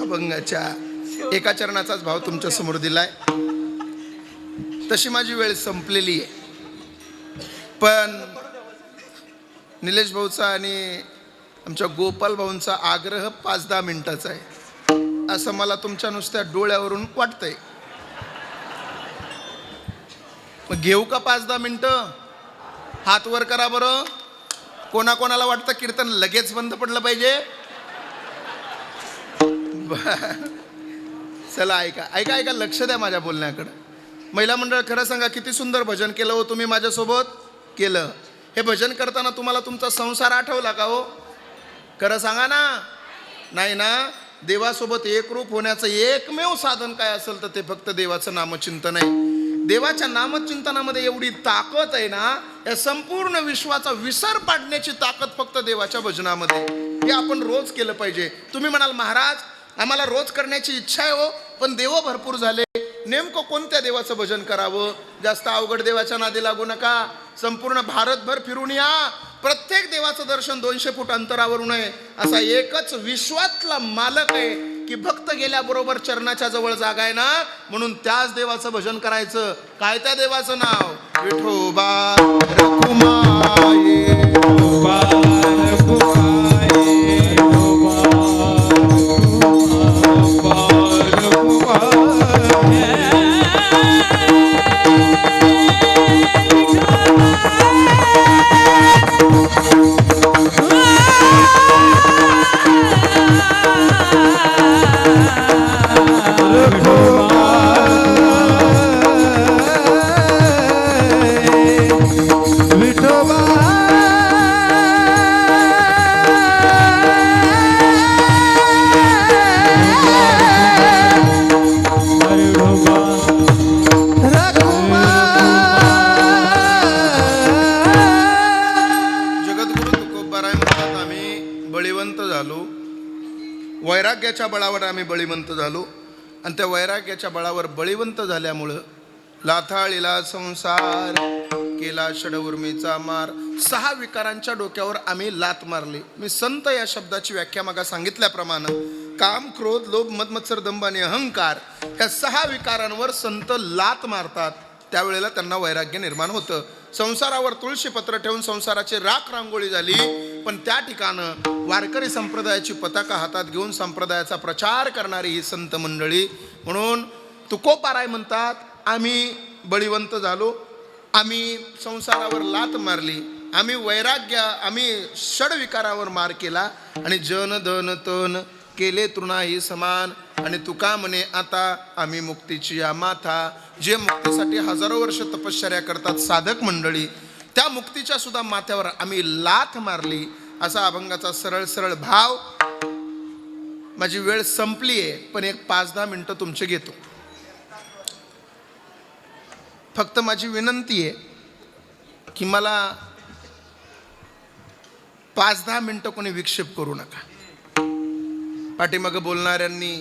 अभंगाच्या एका चरणाचाच भाव तुमच्या समोर दिलाय. तशी माझी वेळ संपलेली आहे, पण निलेश भाऊचा आणि आमच्या गोपाल भाऊंचा आग्रह 5-10 मिनिटाचा आहे असं मला तुमच्या नुसत्या डोळ्यावरून वाटतंय. मग घेऊ का 5-10 मिनिटं? हात वर करा बरं. कोणाकोणाला वाटतं कीर्तन लगेच बंद पडलं पाहिजे? चला ऐका ऐका ऐका, लक्ष द्या माझ्या बोलण्याकडं. महिला मंडळ, खरं सांगा किती सुंदर भजन केलं हो तुम्ही माझ्यासोबत केलं. हे भजन करताना तुम्हाला तुमचा संसार आठवला का हो? खरं सांगा ना. नाही ना. देवासोबत एकरूप होण्याचं एकमेव साधन काय असेल तर ते फक्त देवाचं नामचिंतन आहे. देवाच्या नामचिंतनामध्ये एवढी ताकद आहे ना, या संपूर्ण विश्वाचा विसर पाडण्याची ताकद फक्त देवाच्या भजनामध्ये. हे आपण रोज केलं पाहिजे. तुम्ही म्हणाल महाराज आम्हाला रोज करण्याची इच्छा आहे हो, पण देव भरपूर झाले, नेमकं कोणत्या देवाचं भजन करावं? जास्त अवघड देवाच्या नादी लागू नका. संपूर्ण भारतभर फिरून या. प्रत्येक देवाचं दर्शन 200 फूट अंतरावरून आहे. असा एकच विश्वातला मालक आहे की भक्त गेल्याबरोबर चरणाच्या जवळ जागा आहे ना, म्हणून त्याच देवाचं भजन करायचं. काय त्या देवाचं नाव? विठोबा रखुमाई. वैराग्याच्या बळावर आम्ही बळीवंत झालो, आणि त्या वैराग्याच्या बळावर बळीवंत झाल्यामुळं लाथाळीला संसार केला षडउर्मीचा मार. 6 विकारांच्या डोक्यावर आम्ही लात मारली. मी संत या शब्दाची व्याख्या मागा सांगितल्याप्रमाणे काम, क्रोध, लोभ, मद, मत्सर, दंभ आणि अहंकार ह्या 6 विकारांवर संत लात मारतात. त्यावेळेला त्यांना वैराग्य निर्माण होतं. संसारावर तुळशीपत्र ठेवून संसाराची राख रांगोळी झाली, पण त्या ठिकाणं वारकरी संप्रदायाची पताका हातात घेऊन संप्रदायाचा प्रचार करणारी ही संत मंडळी. म्हणून तुकोबाराय म्हणतात आम्ही बळीवंत झालो, आम्ही संसारावर लात मारली, आम्ही आम्ही षडविकारावर मार केला आणि जन धन तन केले तृणाही समान. आणि तुका म्हणे आता आम्ही मुक्तीची या माथा. जे मुक्तीसाठी हजारो वर्ष तपश्चर्या करतात साधक मंडळी, त्या मुक्तीच्या सुद्धा माथ्यावर आम्ही लाथ मारली. असा अभंगाचा सरळ सरळ भाव. माझी वेळ संपली आहे, पण एक 5-10 मिनिटं तुमचे घेतो. फक्त माझी विनंती आहे की मला 5-10 मिनिटं कोणी विक्षेप करू नका. पाठीमागं बोलणाऱ्यांनी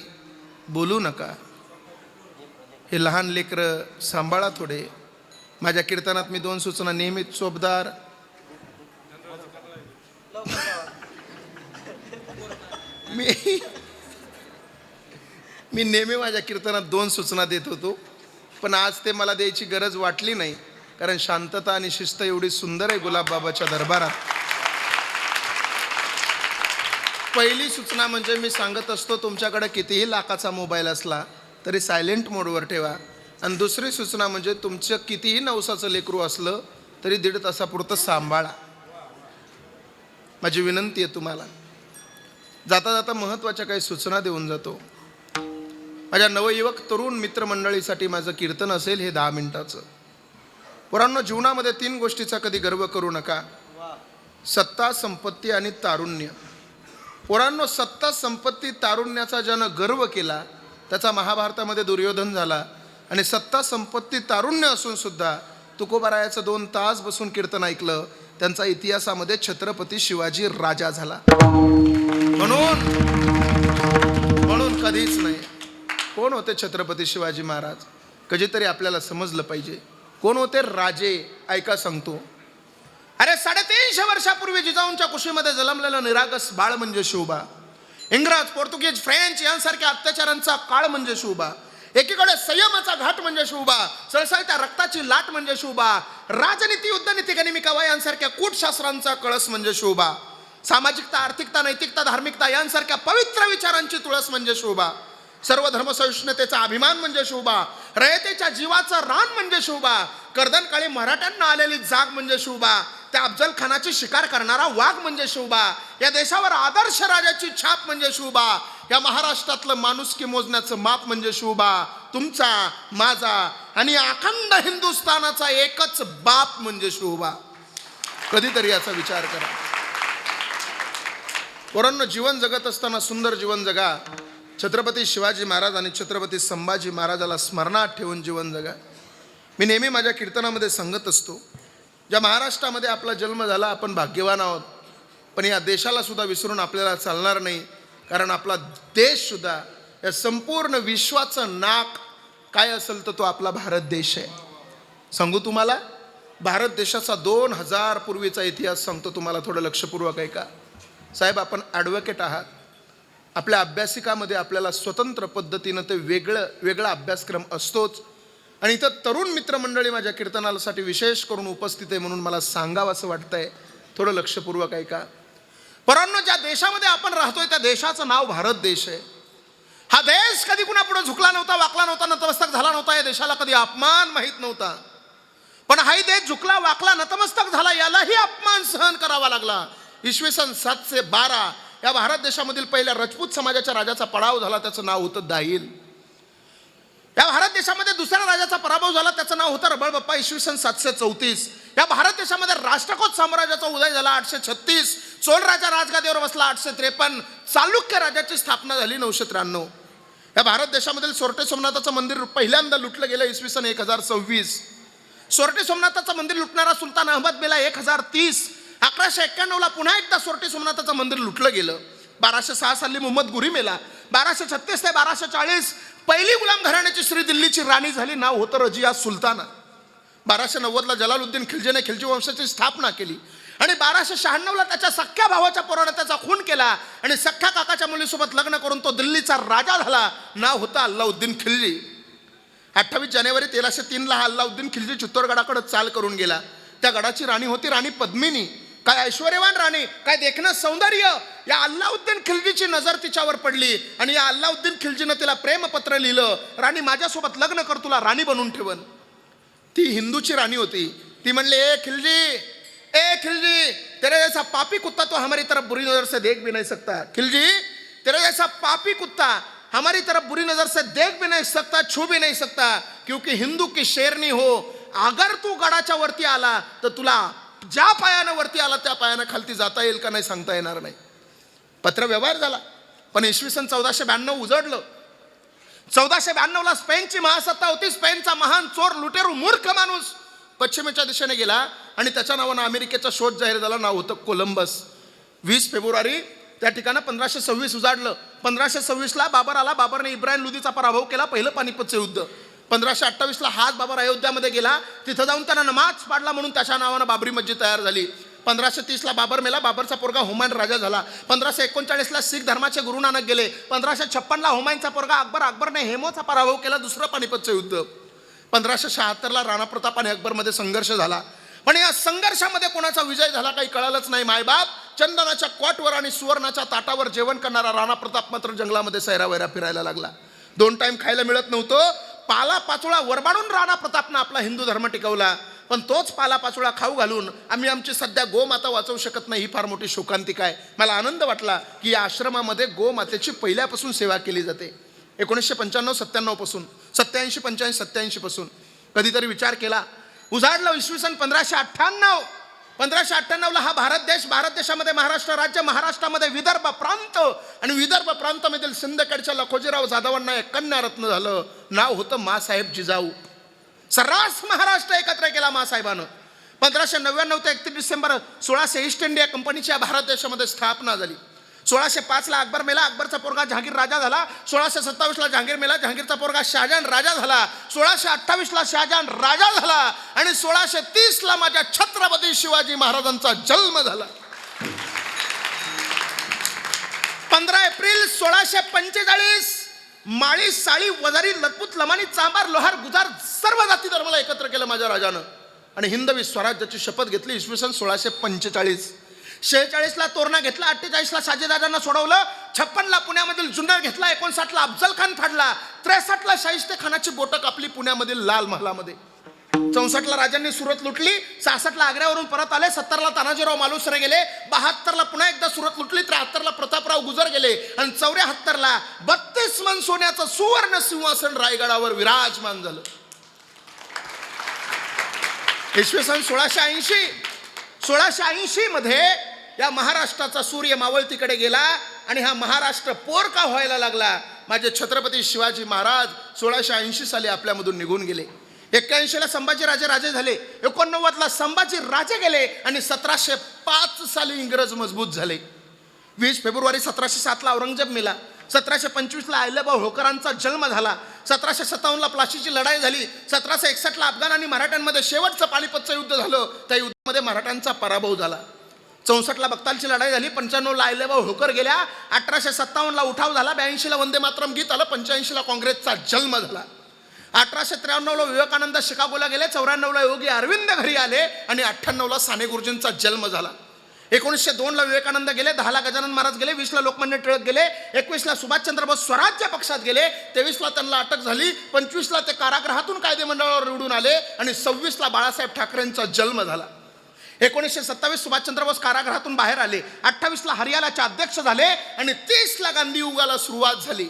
बोलू नका. हे लहान लेकरं सांभाळा थोडे. माझ्या कीर्तनात मी 2 सूचना नेहमीच चोपदार. मी नेहमी माझ्या कीर्तनात 2 सूचना देत होतो, पण आज ते मला द्यायची गरज वाटली नाही, कारण शांतता आणि शिस्त एवढी सुंदर आहे गुलाबबाबाच्या दरबारात. पहिली सूचना म्हणजे मी सांगत असतो तुमच्याकडे कितीही लाखाचा मोबाईल असला तरी सायलेंट मोडवर ठेवा. आणि दुसरी सूचना म्हणजे तुमचं कितीही नवसाचं लेकरू असलं तरी 1.5 तासापुरतं सांभाळा. माझी विनंती आहे तुम्हाला. जाता जाता महत्त्वाच्या काही सूचना देऊन जातो. माझ्या नवयुवक तरुण मित्रमंडळीसाठी माझं कीर्तन असेल हे 10 मिनिटाचं. पोरांनो, जीवनामध्ये 3 गोष्टीचा कधी गर्व करू नका: सत्ता, संपत्ती आणि तारुण्य. पोरांनो, सत्ता, संपत्ती, तारुण्याचा ज्यानं गर्व केला त्याचा महाभारतामध्ये दुर्योधन झाला. आणि सत्ता, संपत्ती, तारुण्य असून सुद्धा तुकोबारायाचं 2 तास बसून कीर्तन ऐकलं, त्यांचा इतिहासामध्ये छत्रपती शिवाजी राजा झाला. म्हणून कधीच नाही. कोण होते छत्रपती शिवाजी महाराज? कधीतरी आपल्याला समजलं पाहिजे कोण होते राजे. ऐका सांगतो. अरे 350 वर्षापूर्वी जिजाऊंच्या कुशीमध्ये जन्मलेलं निरागस बाळ म्हणजे शिवबा. इंग्रज, पोर्तुगीज, फ्रेंच यांसारख्या अत्याचारांचा काळ म्हणजे शिवबा. एकीकडे संयमाचा घाट म्हणजे शिवबा, सळसळत्या रक्ताची लाट म्हणजे शिवबा, राजनीती, युद्धनीती, गनिमिकावा यांसारख्या कूटशास्त्रांचा कळस म्हणजे शिवबा, सामाजिकता, आर्थिकता, नैतिकता, धार्मिकता यांसारख्या पवित्र विचारांची तुळस म्हणजे शिवबा, सर्व धर्मसहिष्णुतेचा अभिमान म्हणजे शिवबा, रयतेच्या जीवाचं रान म्हणजे शिवबा, कर्दनकाळी मराठ्यांना आलेली जाग म्हणजे शिवबा, त्या अफजल खानाची शिकार करणारा वाघ म्हणजे शिवबा, या देशावर आदर्श राजाची छाप म्हणजे शिवबा, या महाराष्ट्रातलं माणुसकी मोजण्याचं माप म्हणजे शिवबा, तुमचा, माझा आणि अखंड हिंदुस्थानाचा एकच बाप म्हणजे शिवबा. कधीतरी याचा विचार करा. पोरांनो, जीवन जगत असताना सुंदर जीवन जगा. छत्रपती शिवाजी महाराज आणि छत्रपती संभाजी महाराजाला स्मरणात ठेवून जीवन जगा. मी नेहमी माझ्या कीर्तनामध्ये सांगत असतो, ज्या महाराष्ट्रामध्ये आपला जन्म झाला आपण भाग्यवान आहोत, पण या देशाला सुद्धा विसरून आपल्याला चालणार नाही. कारण आपला देश सुद्धा या संपूर्ण विश्वाचं नाक काय असेल तर तो आपला भारत देश आहे. सांगू तुम्हाला, भारत देशाचा 2000 पूर्वीचा इतिहास सांगतो तुम्हाला, थोडं लक्षपूर्वक ऐका. साहेब, आपण ॲडव्होकेट आहात. आपल्या अभ्यासिकामध्ये आपल्याला स्वतंत्र पद्धतीनं ते वेगळा अभ्यासक्रम असतोच. आणि इथं तरुण मित्रमंडळी माझ्या कीर्तनासाठी विशेष करून उपस्थित आहे म्हणून मला सांगावं असं वाटतंय, थोडं लक्षपूर्वक ऐका. परंतु ज्या देशामध्ये आपण राहतोय त्या देशाचं नाव भारत देश आहे. हा देश कधी कुणापुढे झुकला नव्हता, वाकला नव्हता, नतमस्तक झाला नव्हता. या देशाला कधी अपमान माहीत नव्हता. पण हाही देश झुकला, वाकला, नतमस्तक झाला, यालाही अपमान सहन करावा लागला. इसवी सन 712 या भारत देशामधील पहिल्या राजपूत समाजाच्या राजाचा पडाव झाला, त्याचं नाव होतं दाहिल. या भारत देशामध्ये दुसऱ्या राजाचा पराभव झाला, त्याचं नाव होतं रबळबाप्पा, इसवी सन 734. या भारत देशामध्ये राष्ट्रकूट साम्राज्याचा उदय झाला 836. चोल राजा राजगादीवर बसला 853. चालुक्य राजाची स्थापना झाली 993. या भारत देशामधील सोरटे सोमनाथाचं मंदिर पहिल्यांदा लुटलं गेलं इसवी सन 1026. सोरटे सोमनाथाचं मंदिर लुटणारा सुलतान अहमद मेला 1030. 1191ला पुन्हा एकदा सोरटे सोमनाथाचं मंदिर लुटलं गेलं. 1206 साली मोहम्मद गुरी मेला. 1236 ते 1240 पहिली गुलाम घराण्याची श्री दिल्लीची राणी झाली, नाव होतं रजिया सुलताना. 1290ला जलालुद्दीन खिलजीने खिलजी वंशाची स्थापना केली. आणि 1296ला त्याच्या सख्ख्या भावाच्या पोराने त्याचा खून केला आणि सख्ख्या काकाच्या मुलीसोबत लग्न करून तो दिल्लीचा राजा झाला, नाव होता अल्लाउद्दीन खिलजी. 28 जानेवारी 1303ला हा अल्लाउद्दीन खिलजी चित्तोडगडाकडे चाल करून गेला. त्या गडाची राणी होती राणी पद्मिनी. काय ऐश्वर्यवान राणी, काय देखणं सौंदर्य. या अल्लाउद्दीन खिलजीची नजर तिच्यावर पडली आणि या अल्लाउद्दीन खिलजीनं तिला प्रेमपत्र लिहिलं, राणी माझ्यासोबत लग्न कर, तुला राणी बनवून ठेवन. ती हिंदूची राणी होती. ती म्हणली, ए खिलजी, तेरे जैसा पापी कुत्ता तो हमारी तरफ बुरी नजर से देख भी नहीं सकता. खिलजी, तेरे जैसा पापी कुत्ता हमारी तरफ बुरी नजर से देख भी नहीं सकता, छू भी नहीं सकता, क्योंकि हिंदू की शेरनी हो. अगर तू गडाच्या वरती आला तर तुला ज्या पायानं वरती आला त्या पायानं खालती जाता येईल का नाही सांगता येणार नाही. पत्र व्यवहार झाला. पण इसवी सन 1492 उजडलं. 1492ला स्पेनची महासत्ता होती. स्पेनचा महान चोर, लुटेरू, मूर्ख माणूस पश्चिमेच्या दिशेने गेला आणि त्याच्या नावानं अमेरिकेचा शोध जाहीर झाला, नाव होतं कोलंबस. 20 फेब्रुवारी त्या ठिकाणं 1526 उजाडलं. 1526ला बाबर आला. बाबरने इब्राहिम लोदीचा पराभव केला, पहिलं पानिपतचं युद्ध. 1528ला हाच बाबर अयोध्यामध्ये गेला. तिथं जाऊन त्यांना नमाज पाडला म्हणून त्याच्या नावानं बाबरी मस्जिद तयार झाली. 1530ला बाबर मेला. बाबरचा पोरगा हुमायून राजा झाला. 1539ला शीख धर्माचे गुरु नानक गेले. 1556ला हुमायूनचा पोरगा अकबरने हेमोचा पराभव केला, दुसरं पानिपतचं युद्ध. 1576ला राणा प्रताप आणि अकबरमध्ये संघर्ष झाला. पण या संघर्षामध्ये कोणाचा विजय झाला काही कळालंच नाही. मायबाप चंदनाच्या क्वाटवर आणि सुवर्णाच्या ताटावर जेवण करणारा राणा प्रताप मात्र जंगलामध्ये सैरावैरा फिरायला लागला. 2 टाइम खायला मिळत नव्हतं. पाला पाचोळा वरबाडून राणा प्रतापनं आपला हिंदू धर्म टिकवला. पण तोच पाला पाचोळा खाऊ घालून आम्ही आमची सध्या गोमाता वाचवू शकत नाही, ही फार मोठी शोकांतिका आहे. मला आनंद वाटला की या आश्रमामध्ये गोमातेची पहिल्यापासून सेवा केली जाते. 1995-97 पासून, 87-85-87 पासून. कधीतरी विचार केला. उजाडलं इसवी सन 1598. 1598ला हा भारत देशामध्ये महाराष्ट्र राज्य, महाराष्ट्रामध्ये विदर्भ प्रांत आणि विदर्भ प्रांतामधील सिंदखेडच्या लखोजीराव जाधवांना एक कन्यारत्न झालं, नाव होतं मासाहेब जिजाऊ. सर्रास महाराष्ट्र एकत्र केला मासाहेबानं. 1599 ते 31 डिसेंबर 1600 ईस्ट इंडिया कंपनीची भारत देशामध्ये स्थापना झाली. 1605 ला अकबर मेला, अकबरचा पोरगा जहांगीर राजा झाला. 1627 ला जहांगीर मेला, जहांगीरचा पोरगा शहाजहान राजा झाला. 1628 ला शहाजहान राजा झाला आणि 1630 ला माझ्या छत्रपती शिवाजी महाराजांचा जन्म झाला. 15 एप्रिल 1645 माळी, साळी, वजारी, लखपूत, लमानी, चांबार, लोहार, गुजार सर्व जाती धर्माला एकत्र केलं माझ्या राजानं आणि हिंदवी स्वराज्याची शपथ घेतली. इसवी सन 1645. 46 ला तोरणा घेतला, 48 ला शहाजीराजांना सोडवलं, 56 ला पुण्यामधील जुन्नर घेतला, 59 ला अफजल खान फाडला, 63 ला शाहिस्ते खानाची बोटं कापली पुण्यामधील लाल महालामध्ये. 64 ला राजांनी सुरत लुटली, 66 ला आग्र्यावरून परत आले, 70 ला तानाजीराव मालुसरे गेले, 72 ला पुन्हा एकदा सुरत लुटली, 73 ला प्रतापराव गुजर गेले आणि 74 ला 32 मन सोन्याचं सुवर्ण सिंहासन रायगडावर विराजमान झालं. इसवी सन 1680 मध्ये या महाराष्ट्राचा सूर्य मावळतीकडे गेला आणि हा महाराष्ट्र पोर का व्हायला लागला. माझे छत्रपती शिवाजी महाराज 1680 साली आपल्यामधून निघून गेले. 81 ला संभाजी राजे झाले, 89 ला संभाजी राजे गेले आणि 1705 साली इंग्रज मजबूत झाले. 20 फेब्रुवारी 1707 ला औरंगजेब मेला. 1725 ला अहिल्याबाई होळकरांचा जन्म झाला. 1757 ला प्लासीची लढाई झाली. 1761 ला अफगाण आणि मराठ्यांमध्ये शेवटचं पानिपतचं युद्ध झालं. त्या युद्धामध्ये मराठ्यांचा पराभव झाला. 64 ला बक्तालची लढाई झाली. 95 ला अहिल्याबाई होळकर गेल्या. 1857 ला उठाव झाला. 82 ला वंदे मातरम गीत आलं. 85 ला काँग्रेसचा जन्म झाला. 1893 ला विवेकानंद शिकागोला गेले. 94 ला योगी अरविंद घरी आले आणि 98 ला साने गुरुजींचा जन्म झाला. 1902 ला विवेकानंद गेले. 10 ला गजानन महाराज गेले. 20 ला लोकमान्य टिळक गेले. 21 ला सुभाषचंद्र बोस स्वराज्य पक्षात गेले. 23 ला त्यांना अटक झाली. 25 ला ते कारागृहातून कायदेमंडळावर निवडून आले आणि 26 ला बाळासाहेब ठाकरेंचा जन्म झाला. 1927 सुभाषचंद्र बोस कारागृहातून बाहेर आले. 28 ला हरियाणाचे अध्यक्ष झाले आणि 30 ला गांधी युगाला सुरुवात झाली.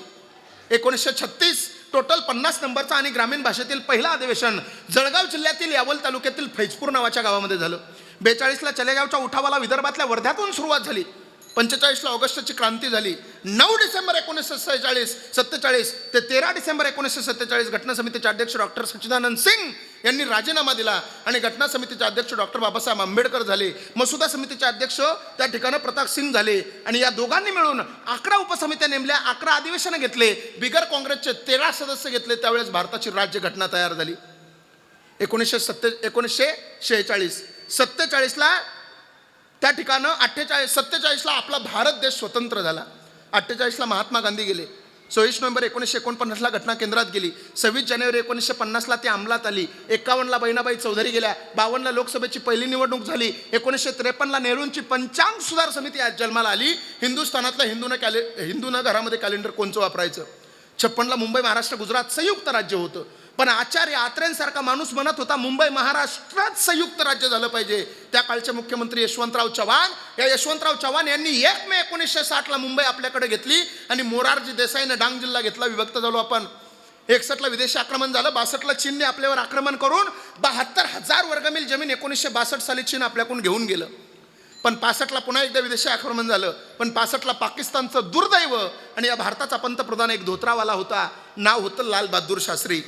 1936 टोटल 50 नंबरचा आणि ग्रामीण भाषेतील पहिला अधिवेशन जळगाव जिल्ह्यातील यावल तालुक्यातील फैजपूर नावाच्या गावामध्ये झालं. 42 ला चलेगावच्या उठावाला विदर्भातल्या वर्ध्यातून सुरुवात झाली. 45 ला ऑगस्टची क्रांती झाली. 9 डिसेंबर 1947 ते 13 डिसेंबर 1947 घटना समितीचे अध्यक्ष डॉक्टर सच्चिदानंद सिंग यांनी राजीनामा दिला आणि घटना समितीचे अध्यक्ष डॉक्टर बाबासाहेब आंबेडकर झाले. मसुदा समितीचे अध्यक्ष त्या ठिकाणी प्रताप सिंग झाले आणि या दोघांनी मिळून 11 उपसमित्या नेमल्या, 11 अधिवेशनं घेतले, बिगर काँग्रेसचे 13 सदस्य घेतले. त्यावेळेस भारताची राज्यघटना तयार झाली. 1946 ला त्या ठिकाणं 47 ला आपला भारत देश स्वतंत्र झाला. 48 ला महात्मा गांधी गेले. 26 नोव्हेंबर 1949 ला घटना केंद्रात गेली. 26 जानेवारी 1950 ला ती अंमलात आली. 51 ला बहिणाबाई चौधरी गेल्या. 52 ला लोकसभेची पहिली निवडणूक झाली. 1953 ला नेहरूंची पंचांग सुधार समिती आज जन्माला आली. हिंदुस्थानातल्या हिंदूनं घरामध्ये कॅलेंडर कोणचं वापरायचं. 56 ला मुंबई महाराष्ट्र गुजरात संयुक्त राज्य होतं. पण आचार्य आत्रेंसारखा माणूस म्हणत होता मुंबई महाराष्ट्रात संयुक्त राज्य झालं पाहिजे. त्या काळचे मुख्यमंत्री यशवंतराव चव्हाण, या यशवंतराव चव्हाण यांनी 1 मे 1960 ला मुंबई आपल्याकडे घेतली आणि मोरारजी देसाईने डांग जिल्हा घेतला. विभक्त झालो आपण. 61 ला विदेशी आक्रमण झालं. 62 ला चीनने आपल्यावर आक्रमण करून 72,000 वर्गमील जमीन 1962 साली चीन आपल्याकडून घेऊन गेलं. पण 65 ला पुन्हा एकदा विदेशी आक्रमण झालं. पण 65 ला पाकिस्तानचं दुर्दैव आणि या भारताचा पंतप्रधान एक धोत्रावाला होता. नाव होतं लाल बहादूर शास्त्री.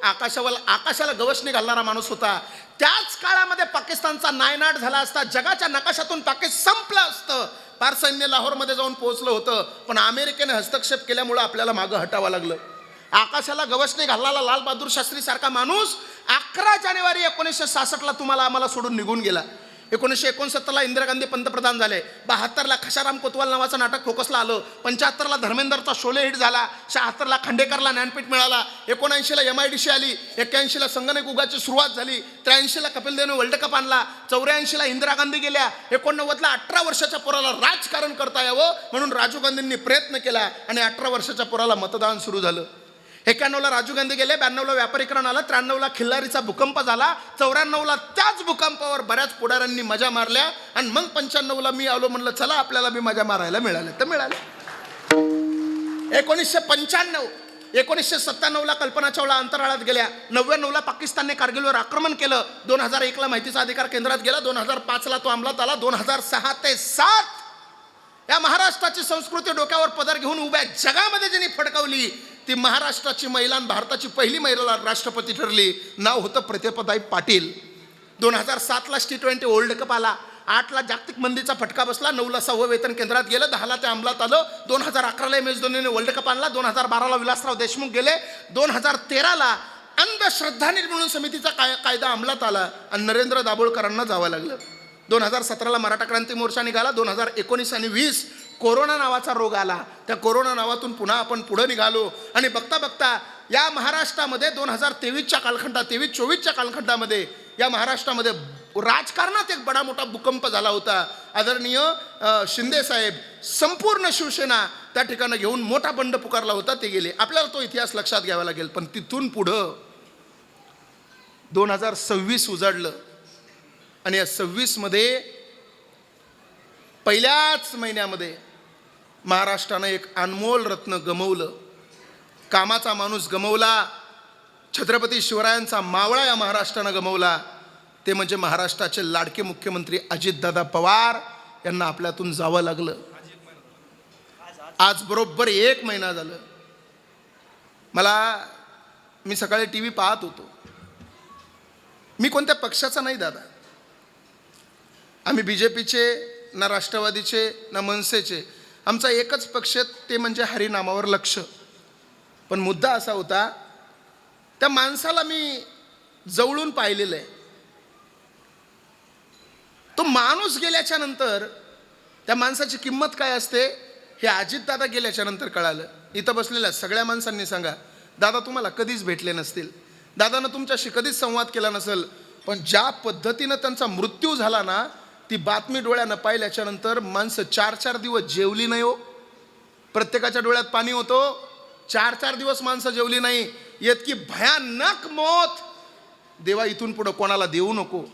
आकाशाला गवसणी घालणारा माणूस होता. त्याच काळामध्ये पाकिस्तानचा नायनाट झाला असता. जगाच्या नकाशातून पाकिस्तान संपलं असतं. पार सैन्य लाहोरमध्ये जाऊन पोहोचलं होतं. पण अमेरिकेने हस्तक्षेप केल्यामुळं आपल्याला मागं हटावं लागलं. आकाशाला गवसणी घालणारा लाल बहादूर शास्त्री सारखा माणूस 11 जानेवारी 1966 ला तुम्हाला आम्हाला सोडून निघून गेला. 1969 ला इंदिरा गांधी पंतप्रधान झाले. 72 ला खशाराम कोतवाल नावाचं नाटक फोकसला आलं. 75 ला धर्मेंद्रचा शोले हिट झाला. 76 ला खांडेकरला ज्ञानपीठ मिळाला. 79 ला MIDC आली. 81 ला संगणक युगाची सुरुवात झाली. 83 ला कपिल देवने वर्ल्ड कप आणला. 84 ला इंदिरा गांधी गेल्या. 89 ला 18 वर्षाच्या पोराला राजकारण करता यावं म्हणून राजीव गांधींनी प्रयत्न केला आणि 18 वर्षाच्या पोराला मतदान सुरू झालं. 91 ला राजीव गांधी गेले. 92 ला व्यापारीकरण आलं. 93 ला खिल्लारीचा भूकंप झाला. 94 ला त्याच भूकंपावर बऱ्याच पुढाऱ्यांनी मजा मारल्या आणि मग 95 ला मी आलो, म्हणलं चला आपल्याला बी मजा मारायला मिळाल्या तर मिळाल्या. 1997 ला कल्पना चावला अंतराळात गेल्या. 99 ला पाकिस्तानने कारगिलवर आक्रमण केलं. 2001 ला माहितीचा अधिकार केंद्रात गेला. 2005 ला तो अंमलात आला. 2006 ते 2007 या महाराष्ट्राची संस्कृती डोक्यावर पदर घेऊन उभ्या जगामध्ये ज्यांनी फडकवली ती महाराष्ट्राची महिला आणि भारताची पहिली महिला राष्ट्रपती ठरली. नाव होतं प्रतिभाताई पाटील. 2007 ला T20 वर्ल्ड कप आला. 8ला जागतिक मंदीचा फटका बसला, 9ला 6वं वेतन केंद्रात गेलं, 10ला ते अंमलात आलं, 2011ला MS धोनीने वर्ल्ड कप आणला, 2012ला विलासराव देशमुख गेले, 2013ला अंधश्रद्धा निर्मूलन समितीचा कायदा अंमलात आला आणि नरेंद्र दाभोळकरांना जावं लागलं. 2017ला मराठा क्रांती मोर्चा निघाला, 2019 आणि 20 कोरोना नावाचा रोग आला. त्या कोरोना नावातून पुन्हा आपण पुढे निघालो आणि बघता बघता या महाराष्ट्रामध्ये 2023च्या कालखंडात 23-24च्या कालखंडामध्ये या महाराष्ट्रामध्ये राजकारणात एक बडा मोठा भूकंप झाला होता. आदरणीय शिंदे साहेब संपूर्ण शिवसेना त्या ठिकाणी घेऊन मोठा बंड पुकारला होता, ते गेले. आपल्याला तो इतिहास लक्षात घ्यावा लागेल. पण तिथून पुढं 2026 उजाडलं आणि या 26मध्ये पहिल्याच महिन्यामध्ये महाराष्ट्रानं एक अनमोल रत्न गमवलं, कामाचा माणूस गमवला, छत्रपती शिवरायांचा मावळा या महाराष्ट्रानं गमवला. ते म्हणजे महाराष्ट्राचे लाडके मुख्यमंत्री अजितदादा पवार यांना आपल्यातून जावं लागलं. आज बरोबर 1 महिना झालं. मी सकाळी TV पाहत होतो. मी कोणत्या पक्षाचा नाही दादा, आम्ही BJPचे ना राष्ट्रवादीचे ना मनसेचे, आमचा एकच पक्ष ते म्हणजे हरिनामावर लक्ष. पण मुद्दा असा होता, त्या माणसाला मी जवळून पाहिलेलं आहे. तो माणूस गेल्याच्या नंतर त्या माणसाची किंमत काय असते हे अजितदादा गेल्याच्या नंतर कळालं. इथं बसलेल्या सगळ्या माणसांनी सांगा, दादा तुम्हाला कधीच भेटले नसतील, दादानं तुमच्याशी कधीच संवाद केला नसेल, पण ज्या पद्धतीनं त्यांचा मृत्यू झाला ना, ती बातमी डोळ्यानं पाहिल्याच्या नंतर माणसं 4-4 दिवस जेवली नाही हो. प्रत्येकाच्या डोळ्यात पाणी होतं. 4-4 दिवस माणसं जेवली नाही. इतकी भयानक मौत देवा इथून पुढं कोणाला देऊ नको.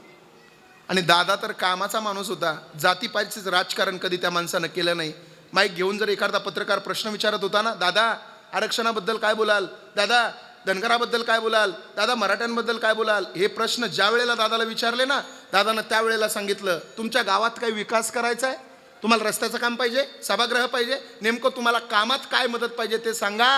आणि दादा तर कामाचा माणूस होता. जातीपातीचं राजकारण कधी त्या माणसानं केलं नाही. माईक घेऊन जर एखादा पत्रकार प्रश्न विचारत होता ना, दादा आरक्षणाबद्दल काय बोलाल, दादा धनगराबद्दल काय बोलाल, दादा मराठ्यांबद्दल काय बोलाल, हे प्रश्न ज्या वेळेला दादाला विचारले ना, दादानं त्यावेळेला सांगितलं, तुमच्या गावात काही विकास करायचा आहे, तुम्हाला रस्त्याचं काम पाहिजे, सभागृह पाहिजे, नेमकं तुम्हाला कामात काय मदत पाहिजे ते सांगा.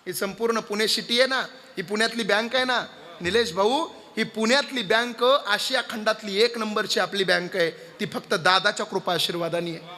ही संपूर्ण पुणे सिटी आहे ना, ही पुण्यातली बँक आहे ना निलेश भाऊ, ही पुण्यातली बँक आशिया खंडातली 1 नंबरची आपली बँक आहे. ती फक्त दादाच्या कृपा आशीर्वादाने आहे.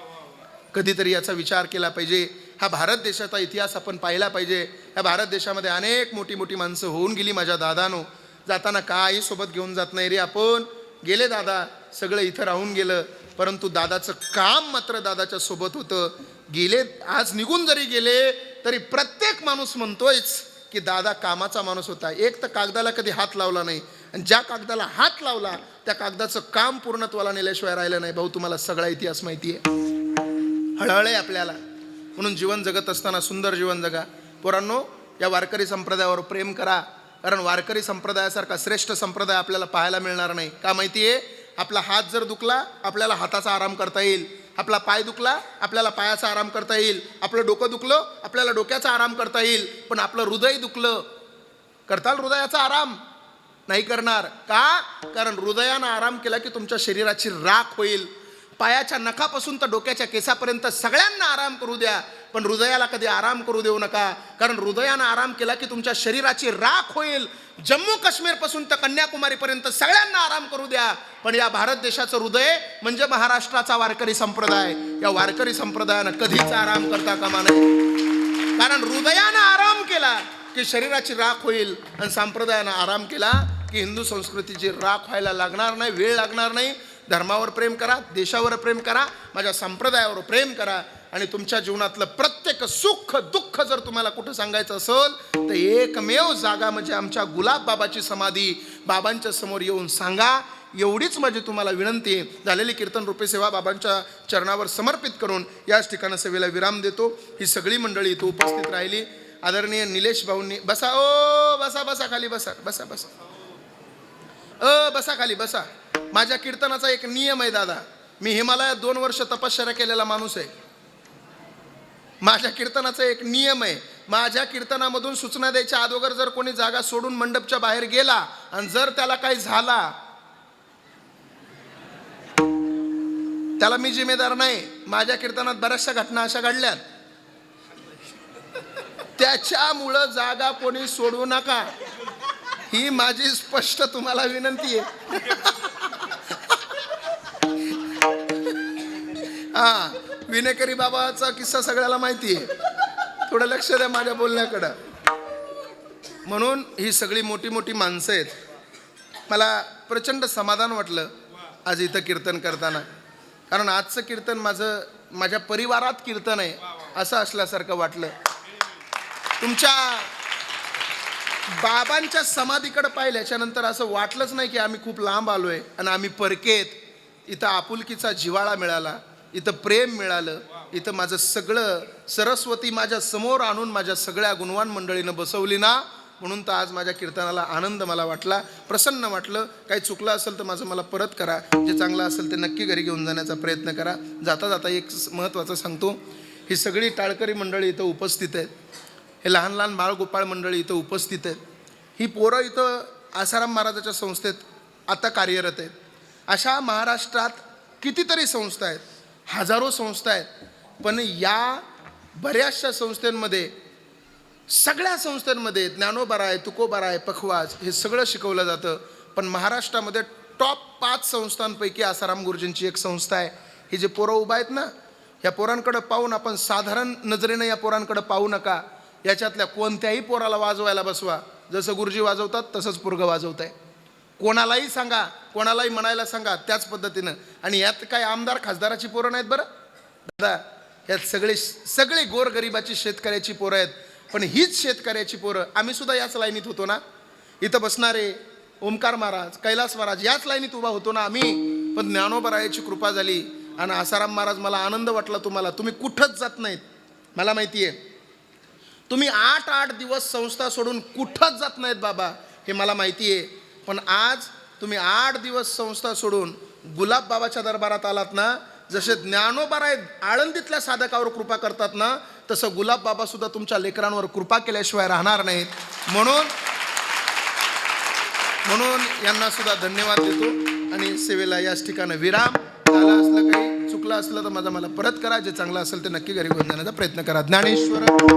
कधीतरी याचा विचार केला पाहिजे. हा भारत देशाचा इतिहास आपण पाहिला पाहिजे. ह्या भारत देशामध्ये अनेक मोठी मोठी माणसं होऊन गेली. माझ्या दादानो जाताना काही सोबत घेऊन जात नाही रे आपण. गेले दादा, सगळं इथं राहून गेलं, परंतु दादाचं काम मात्र दादाच्या सोबत होतं. गेले, आज निघून जरी गेले तरी प्रत्येक माणूस म्हणतोयच की दादा कामाचा माणूस होता. एक तर कागदाला कधी हात लावला नाही, आणि ज्या कागदाला हात लावला त्या कागदाचं काम पूर्णत्वाला नेल्याशिवाय राहिलं नाही. भाऊ तुम्हाला सगळा इतिहास माहिती आहे, हळहळे आपल्याला. म्हणून जीवन जगत असताना सुंदर जीवन जगा. पोरांनो, या वारकरी संप्रदायावर प्रेम करा, कारण वारकरी संप्रदायासारखा श्रेष्ठ संप्रदाय आपल्याला पाहायला मिळणार नाही. का माहिती आहे, आपला हात जर दुखला आपल्याला हाताचा आराम करता येईल, आपला पाय दुखला आपल्याला पायाचा आराम करता येईल, आपलं डोकं दुखलं आपल्याला डोक्याचा आराम करता येईल, पण आपलं हृदय दुखलं करताल हृदयाचा आराम नाही करणार. का? कारण हृदयानं आराम केला की तुमच्या शरीराची राख होईल. पायाच्या नखापासून तर डोक्याच्या केसापर्यंत सगळ्यांना आराम करू द्या, पण हृदयाला कधी आराम करू देऊ नका, कारण हृदयानं आराम केला की तुमच्या शरीराची राख होईल. जम्मू काश्मीरपासून तर कन्याकुमारीपर्यंत सगळ्यांना आराम करू द्या, पण या भारत देशाचं हृदय म्हणजे महाराष्ट्राचा वारकरी संप्रदाय. या वारकरी संप्रदायानं कधीच आराम करता कामा नये, कारण हृदयानं आराम केला की शरीराची राख होईल, आणि संप्रदायानं आराम केला की हिंदू संस्कृतीची राख व्हायला लागणार नाही, वेळ लागणार नाही. धर्मावर प्रेम करा, देशावर प्रेम करा, माझ्या संप्रदायावर प्रेम करा, आणि तुमच्या जीवनातलं प्रत्येक सुख दुःख जर तुम्हाला कुठं सांगायचं असेल तर एकमेव जागा म्हणजे आमच्या गुलाब बाबाची समाधी. बाबांच्या समोर येऊन सांगा, एवढीच माझी तुम्हाला विनंती आहे. झालेली कीर्तन रूपी सेवा बाबांच्या चरणावर समर्पित करून याच ठिकाणी सेवेला विराम देतो. ही सगळी मंडळी इथं उपस्थित राहिली. आदरणीय निलेश भाऊंनी बसा, ओ बसा बसा खाली बसा, बसा बसा, बसा खाली बसा. माझ्या कीर्तनाचा एक नियम आहे दादा, मी हिमालयात 2 वर्ष तपश्चर्या केलेला माणूस आहे. माझ्या कीर्तनाचा एक नियम आहे, माझ्या कीर्तनामधून सूचना द्यायच्या अगोदर जर कोणी जागा सोडून मंडपच्या बाहेर गेला आणि जर त्याला काही झाला त्याला मी जिम्मेदार नाही. माझ्या कीर्तनात बऱ्याचशा घटना अशा घडल्यात, त्याच्यामुळं जागा कोणी सोडू नका, ही माझी स्पष्ट तुम्हाला विनंती आहे. हा, विनेकरी बाबाचा किस्सा सगळ्याला माहिती आहे. थोडं लक्ष द्या माझ्या बोलण्याकडं. म्हणून ही सगळी मोठी मोठी माणसं आहेत. मला प्रचंड समाधान वाटलं आज इथं कीर्तन करताना, कारण आजचं कीर्तन माझ्या परिवारात कीर्तन आहे असं असल्यासारखं वाटलं. तुमच्या बाबांच्या समाधीकडे पाहिल्याच्या नंतर असं वाटलंच नाही की आम्ही खूप लांब आलोय आणि आम्ही परकेत. इथं आपुलकीचा जिव्हाळा मिळाला, इथं प्रेम मिळालं, इथं माझं सगळं सरस्वती माझ्या समोर आणून माझ्या सगळ्या गुणवान मंडळीनं बसवली ना, म्हणून तर आज माझ्या कीर्तनाला आनंद मला वाटला, प्रसन्न वाटलं. काही चुकलं असेल तर माझं मला परत करा, जे चांगलं असेल ते नक्की घरी घेऊन जाण्याचा प्रयत्न करा. जाता जाता एक महत्त्वाचं सांगतो, ही सगळी टाळकरी मंडळी इथं उपस्थित आहेत, हे लहान लहान बाळगोपाळ मंडळी इथं उपस्थित आहेत, ही पोरं इथं आसाराम महाराजाच्या संस्थेत आता कार्यरत आहेत. अशा महाराष्ट्रात कितीतरी संस्था आहेत, हजारो संस्था आहेत, पण या बऱ्याचशा संस्थांमध्ये, सगळ्या संस्थांमध्ये ज्ञानोबा आहे, तुकोबा आहे, पखवाज हे सगळं शिकवलं जातं. पण महाराष्ट्रामध्ये टॉप 5 संस्थांपैकी आसाराम गुरुजींची एक संस्था आहे. ही जे पोरं उभा आहेत ना, या पोरांकडं पाहून आपण साधारण नजरेनं या पोरांकडं पाहू नका. याच्यातल्या कोणत्याही पोराला वाजवायला बसवा, जसं गुरुजी वाजवतात तसंच पोरगं वाजवत आहे. कोणालाही सांगा, कोणालाही म्हणायला सांगा त्याच पद्धतीनं. आणि यात काय आमदार खासदाराची पोरं नाहीत बरं दादा, यात सगळे गोरगरिबाची शेतकऱ्याची पोरं आहेत. पण हीच शेतकऱ्याची पोरं, आम्ही सुद्धा याच लाईनीत होतो ना, इथं बसणारे ओमकार महाराज, कैलास महाराज याच लाईनीत उभा होतो ना आम्ही. पण ज्ञानोबरायाची कृपा झाली आणि आसाराम महाराज, मला आनंद वाटला तुम्ही कुठंच जात नाहीत. मला माहिती आहे तुम्ही 8 दिवस संस्था सोडून कुठंच जात नाहीत बाबा, हे मला माहिती आहे. पण आज तुम्ही 8 दिवस संस्था सोडून गुलाब बाबाच्या दरबारात आलात ना, जसे ज्ञानोबराय आळंदीतल्या साधकावर कृपा करतात ना, तसं गुलाब बाबा सुद्धा तुमच्या लेकरांवर कृपा केल्याशिवाय राहणार नाहीत. म्हणून यांना सुद्धा धन्यवाद देतो आणि सेवेला याच ठिकाणी विराम. झालं असलं काही चुकलं असलं तर मला परत करा, जे चांगलं असेल ते नक्की घरी घेऊन जाण्याचा प्रयत्न करा. ज्ञानेश्वर